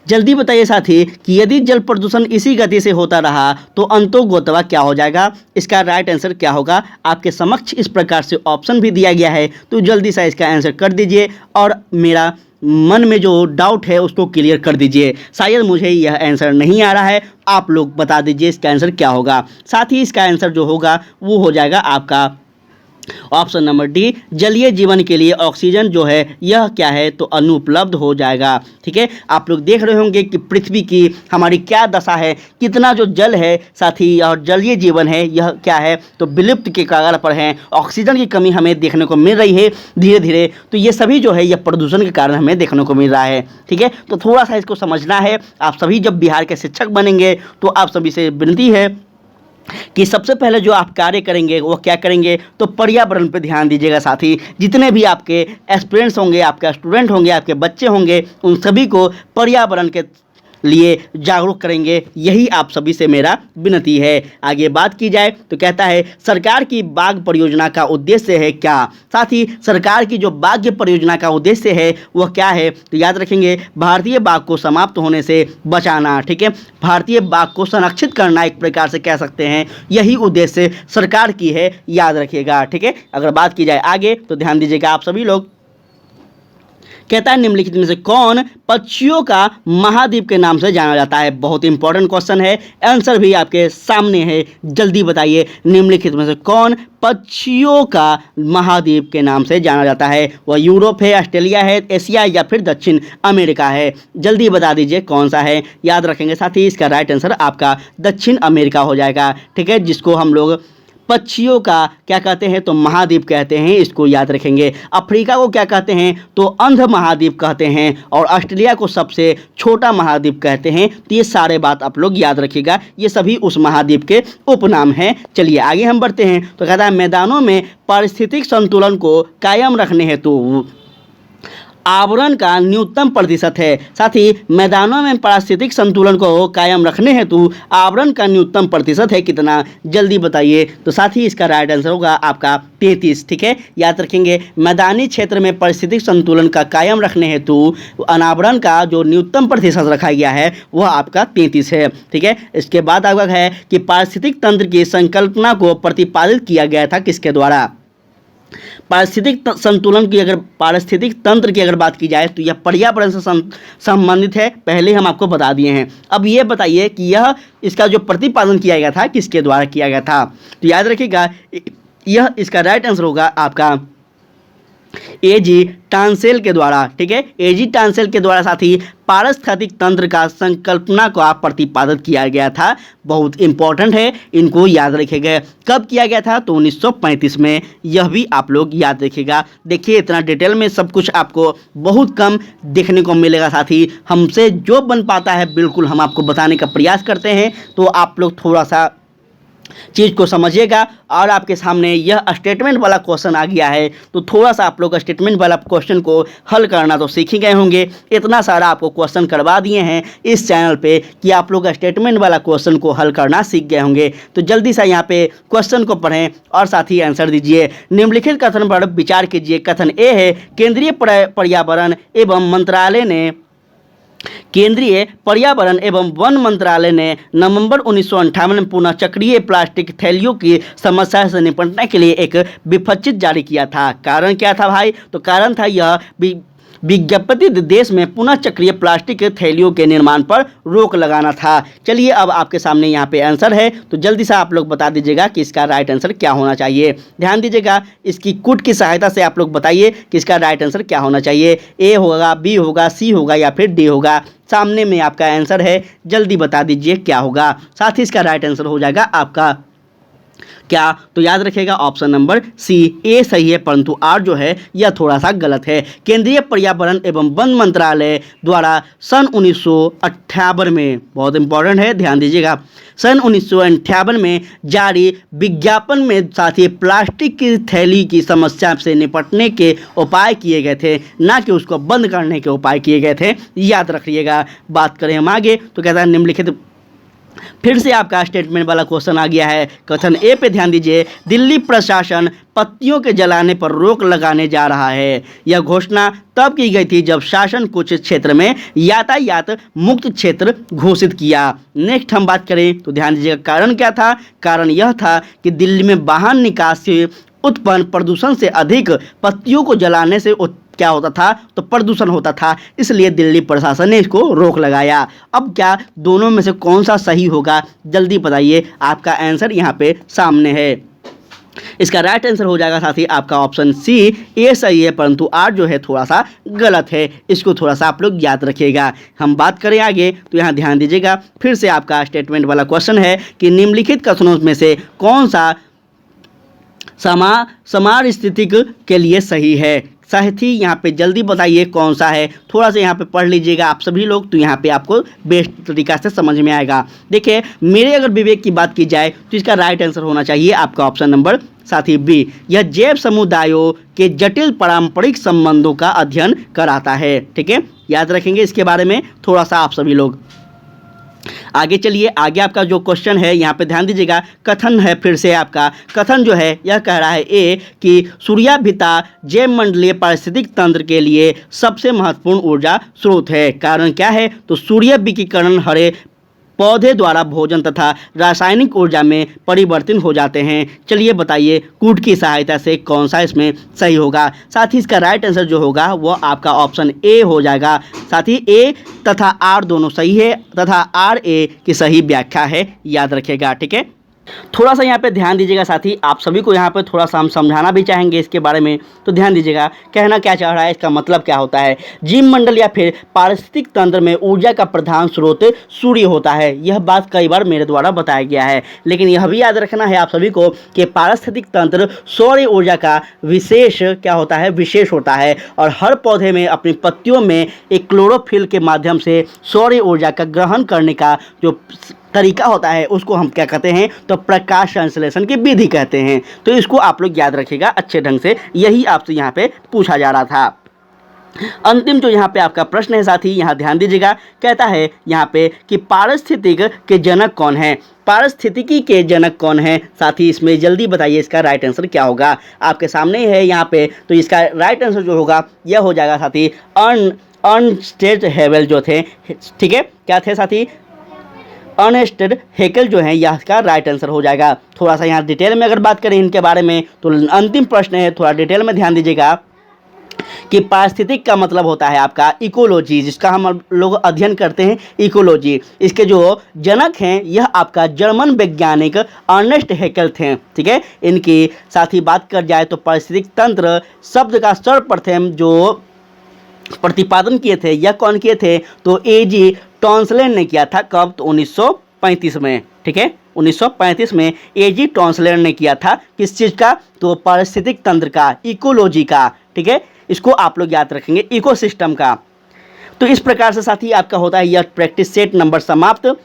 जल्दी बताइए साथी कि यदि जल प्रदूषण इसी गति से होता रहा तो अंतोगोत्वा क्या हो जाएगा। इसका राइट आंसर क्या होगा, आपके समक्ष इस प्रकार से ऑप्शन भी दिया गया है, तो जल्दी से इसका आंसर कर दीजिए और मेरा मन में जो डाउट है उसको क्लियर कर दीजिए। शायद मुझे यह आंसर नहीं आ रहा है, आप लोग बता दीजिए इसका आंसर क्या होगा। साथ ही इसका आंसर जो होगा वो हो जाएगा आपका ऑप्शन नंबर डी, जलीय जीवन के लिए ऑक्सीजन जो है यह क्या है, तो अनुपलब्ध हो जाएगा। ठीक है, आप लोग देख रहे होंगे कि पृथ्वी की हमारी क्या दशा है, कितना जो जल है साथी और जलीय जीवन है यह क्या है, तो विलुप्त के कगार पर है। ऑक्सीजन की कमी हमें देखने को मिल रही है धीरे धीरे, तो ये सभी जो है यह प्रदूषण के कारण हमें देखने को मिल रहा है। ठीक है, तो थोड़ा सा इसको समझना है। आप सभी जब बिहार के शिक्षक बनेंगे तो आप सभी से विनती है कि सबसे पहले जो आप कार्य करेंगे वो क्या करेंगे, तो पर्यावरण पे ध्यान दीजिएगा साथी। जितने भी आपके एस्पिरेंट्स होंगे, आपके स्टूडेंट होंगे, आपके बच्चे होंगे, उन सभी को पर्यावरण के लिए जागरूक करेंगे, यही आप सभी से मेरा विनती है। आगे बात की जाए तो कहता है सरकार की बाघ परियोजना का उद्देश्य है क्या। साथ ही सरकार की जो बाघ परियोजना का उद्देश्य है वह क्या है, तो याद रखेंगे भारतीय बाघ को समाप्त होने से बचाना। ठीक है, भारतीय बाघ को संरक्षित करना एक प्रकार से कह सकते हैं, यही उद्देश्य सरकार की है, याद रखिएगा। ठीक है, अगर बात की जाए आगे तो ध्यान दीजिएगा आप सभी लोग। कहता है निम्नलिखित में से कौन पक्षियों का महाद्वीप के नाम से जाना जाता है। बहुत इंपॉर्टेंट क्वेश्चन है, आंसर भी आपके सामने है, जल्दी बताइए निम्नलिखित में से कौन पक्षियों का महाद्वीप के नाम से जाना जाता है। वह यूरोप है, ऑस्ट्रेलिया है, एशिया या फिर दक्षिण अमेरिका है, जल्दी बता दीजिए कौन सा है, याद रखेंगे। साथ ही इसका राइट आंसर आपका दक्षिण अमेरिका हो जाएगा। ठीक है, जिसको हम लोग पक्षियों का क्या कहते हैं, तो महाद्वीप कहते हैं, इसको याद रखेंगे। अफ्रीका को क्या कहते हैं, तो अंध महाद्वीप कहते हैं, और ऑस्ट्रेलिया को सबसे छोटा महाद्वीप कहते हैं। तो ये सारे बात आप लोग याद रखिएगा, ये सभी उस महाद्वीप के उपनाम हैं। चलिए आगे हम बढ़ते हैं। तो कहता है मैदानों में पारिस्थितिक संतुलन को कायम रखने हेतु आवरण का न्यूनतम प्रतिशत है। साथ ही मैदानों में पारिस्थितिक संतुलन को कायम रखने हेतु आवरण का न्यूनतम प्रतिशत है कितना, जल्दी बताइए। तो साथ ही इसका राइट आंसर होगा आपका 33। ठीक है, याद रखेंगे मैदानी क्षेत्र में पारिस्थितिक संतुलन का कायम रखने हेतु अनावरण का जो न्यूनतम प्रतिशत रखा गया है वह आपका 33 है। ठीक है, इसके बाद आपका है कि पारिस्थितिक तंत्र की संकल्पना को प्रतिपादित किया गया था किसके द्वारा। पारिस्थितिक संतुलन की अगर पारिस्थितिक तंत्र की अगर बात की जाए तो यह पर्यावरण से संबंधित है, पहले हम आपको बता दिए हैं। अब ये बताइए कि यह इसका जो प्रतिपादन किया गया था किसके द्वारा किया गया था, तो याद रखिएगा यह इसका राइट आंसर होगा आपका एजी टांसेल के द्वारा। ठीक है, एजी टांसेल के द्वारा। साथ ही पारिस्थितिक तंत्र का संकल्पना को आप प्रतिपादित किया गया था, बहुत इंपॉर्टेंट है, इनको याद रखिएगा। कब किया गया था, तो 1935 में, यह भी आप लोग याद रखिएगा। देखिए इतना डिटेल में सब कुछ आपको बहुत कम देखने को मिलेगा। साथ ही हमसे जो बन पाता है बिल्कुल हम आपको बताने का प्रयास करते हैं, तो आप लोग थोड़ा सा चीज़ को समझिएगा। और आपके सामने यह स्टेटमेंट वाला क्वेश्चन आ गया है, तो थोड़ा सा आप लोग स्टेटमेंट वाला क्वेश्चन को हल करना तो सीख ही गए होंगे। इतना सारा आपको क्वेश्चन करवा दिए हैं इस चैनल पे कि आप लोग स्टेटमेंट वाला क्वेश्चन को हल करना सीख गए होंगे। तो जल्दी से यहाँ पे क्वेश्चन को पढ़ें और साथ ही आंसर दीजिए। निम्नलिखित कथन पर विचार कीजिए। कथन ए है केंद्रीय पर्यावरण एवं मंत्रालय ने केंद्रीय पर्यावरण एवं वन मंत्रालय ने नवंबर 1958 में पुनः चक्रीय प्लास्टिक थैलियों की समस्या से निपटने के लिए एक विज्ञप्ति जारी किया था। कारण क्या था भाई, तो कारण था यह विज्ञप्ति देश में पुनः चक्रीय प्लास्टिक थैलियों के निर्माण पर रोक लगाना था। चलिए अब आपके सामने यहाँ पे आंसर है, तो जल्दी से आप लोग बता दीजिएगा कि इसका राइट आंसर क्या होना चाहिए। ध्यान दीजिएगा, इसकी कुट की सहायता से आप लोग बताइए कि इसका राइट आंसर क्या होना चाहिए। ए होगा, बी होगा, सी होगा या फिर डी होगा। सामने में आपका आंसर है, जल्दी बता दीजिए क्या होगा। साथ ही इसका राइट आंसर हो जाएगा आपका क्या, तो याद रखिएगा ऑप्शन नंबर सी, ए सही है, परंतु आर जो है यह थोड़ा सा गलत है। केंद्रीय पर्यावरण एवं वन मंत्रालय द्वारा सन 1958 में, बहुत इंपॉर्टेंट है, ध्यान दीजिएगा, सन 1958 में जारी विज्ञापन में साथ ही प्लास्टिक की थैली की समस्या से निपटने के उपाय किए गए थे, ना कि उसको बंद करने के उपाय किए गए थे, याद रखिएगा। बात करें हम आगे तो कहता है निम्नलिखित, फिर से आपका स्टेटमेंट वाला क्वेश्चन आ गया है। कथन ए पे ध्यान दीजिए। दिल्ली प्रशासन पत्तियों के जलाने पर रोक लगाने जा रहा है। यह घोषणा तब की गई थी जब शासन कुछ क्षेत्र में यातायात मुक्त क्षेत्र घोषित किया। नेक्स्ट हम बात करें तो ध्यान दीजिएगा, कारण क्या था। कारण यह था कि दिल्ली में वाहन निकास से उत्पन्न प्रदूषण से अधिक पत्तियों को जलाने से क्या होता था, तो प्रदूषण होता था, इसलिए दिल्ली प्रशासन ने इसको रोक लगाया। अब क्या दोनों में से कौन सा सही होगा, जल्दी बताइए। आपका आंसर यहाँ पे सामने है, इसका राइट आंसर हो जाएगा साथ ही आपका ऑप्शन सी, ए सही है, परंतु आर जो है थोड़ा सा गलत है, इसको थोड़ा सा आप लोग याद रखिएगा। हम बात करें आगे तो यहाँ ध्यान दीजिएगा, फिर से आपका स्टेटमेंट वाला क्वेश्चन है कि निम्नलिखित कथनों में से कौन सा समार स्थितिक के लिए सही है। साथ ही यहाँ पे जल्दी बताइए कौन सा है, थोड़ा सा यहाँ पे पढ़ लीजिएगा आप सभी लोग, तो यहाँ पे आपको बेस्ट तरीका से समझ में आएगा। देखिए मेरे अगर विवेक की बात की जाए तो इसका राइट आंसर होना चाहिए आपका ऑप्शन नंबर साथ ही बी। यह जैव समुदायों के जटिल पारंपरिक संबंधों का अध्ययन कराता है। ठीक है, याद रखेंगे इसके बारे में थोड़ा सा आप सभी लोग। आगे चलिए, आगे आपका जो क्वेश्चन है यहाँ पे ध्यान दीजिएगा, कथन है, फिर से आपका कथन जो है यह कह रहा है ए कि सूर्याभिता जैव मंडलीय पारिस्थितिक तंत्र के लिए सबसे महत्वपूर्ण ऊर्जा स्रोत है। कारण क्या है? तो सूर्य विकिरण हरे पौधे द्वारा भोजन तथा रासायनिक ऊर्जा में परिवर्तित हो जाते हैं। चलिए बताइए कूट की सहायता से कौन सा इसमें सही होगा। साथ ही इसका राइट आंसर जो होगा वो आपका ऑप्शन ए हो जाएगा। साथ ही ए तथा आर दोनों सही है तथा आर ए की सही व्याख्या है, याद रखिएगा, ठीक है। थोड़ा सा यहाँ पे ध्यान दीजिएगा, साथ ही आप सभी को यहाँ पे थोड़ा सा हम समझाना भी चाहेंगे इसके बारे में, तो ध्यान दीजिएगा कहना क्या चाह रहा है, इसका मतलब क्या होता है। जीव मंडल या फिर पारिस्थितिक तंत्र में ऊर्जा का प्रधान स्रोत सूर्य होता है। यह बात कई बार मेरे द्वारा बताया गया है, लेकिन यह भी याद रखना है आप सभी को कि पारिस्थितिक तंत्र सौर ऊर्जा का विशेष क्या होता है, विशेष होता है। और हर पौधे में अपनी पत्तियों में एक क्लोरोफिल के माध्यम से सौर ऊर्जा का ग्रहण करने का जो तरीका होता है उसको हम क्या कहते हैं, तो प्रकाश संश्लेषण की विधि कहते हैं। तो इसको आप लोग याद रखिएगा अच्छे ढंग से, यही आपसे यहाँ पे पूछा जा रहा था। अंतिम जो यहाँ पे आपका प्रश्न है साथी, यहाँ ध्यान दीजिएगा, कहता है यहाँ पे कि पारिस्थितिक के जनक कौन है। पारिस्थितिकी के जनक कौन है साथी, इसमें जल्दी बताइए इसका राइट आंसर क्या होगा। आपके सामने है यहाँ पे, तो इसका राइट आंसर जो होगा यह हो जाएगा साथी अर्नस्ट हेवल जो थे, ठीक है, क्या थे साथी, अर्नेस्ट हेकल जो है, यह इसका राइट आंसर हो जाएगा। थोड़ा सा यहाँ डिटेल में अगर बात करें इनके बारे में, तो अंतिम प्रश्न है, थोड़ा डिटेल में ध्यान दीजिएगा कि पारिस्थितिक का मतलब होता है आपका इकोलॉजी, जिसका हम लोग अध्ययन करते हैं इकोलॉजी। इसके जो जनक हैं यह आपका जर्मन वैज्ञानिक अर्नेस्ट हेकल थे, ठीक है। इनकी साथ ही बात कर जाए तो पारिस्थितिक तंत्र शब्द का सर्वप्रथम जो प्रतिपादन किए थे यह कौन किए थे, तो एजी टॉन्सलेन ने किया था। कब? तो 1935 में, ठीक है, 1935 में एजी टॉन्सलेन ने किया था। किस चीज़ का? तो पारिस्थितिक तंत्र का, इकोलॉजी का, ठीक है। इसको आप लोग याद रखेंगे, इकोसिस्टम का। तो इस प्रकार से साथी आपका होता है यह प्रैक्टिस सेट नंबर समाप्त।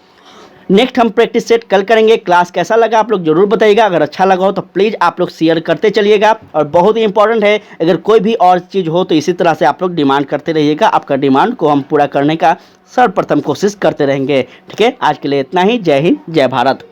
नेक्स्ट हम प्रैक्टिस सेट कल करेंगे। क्लास कैसा लगा आप लोग जरूर बताइएगा। अगर अच्छा लगा हो तो प्लीज़ आप लोग शेयर करते चलिएगा। और बहुत ही इंपॉर्टेंट है, अगर कोई भी और चीज़ हो तो इसी तरह से आप लोग डिमांड करते रहिएगा। आपका डिमांड को हम पूरा करने का सर्वप्रथम कोशिश करते रहेंगे, ठीक है। आज के लिए इतना ही। जय हिंद, जय भारत।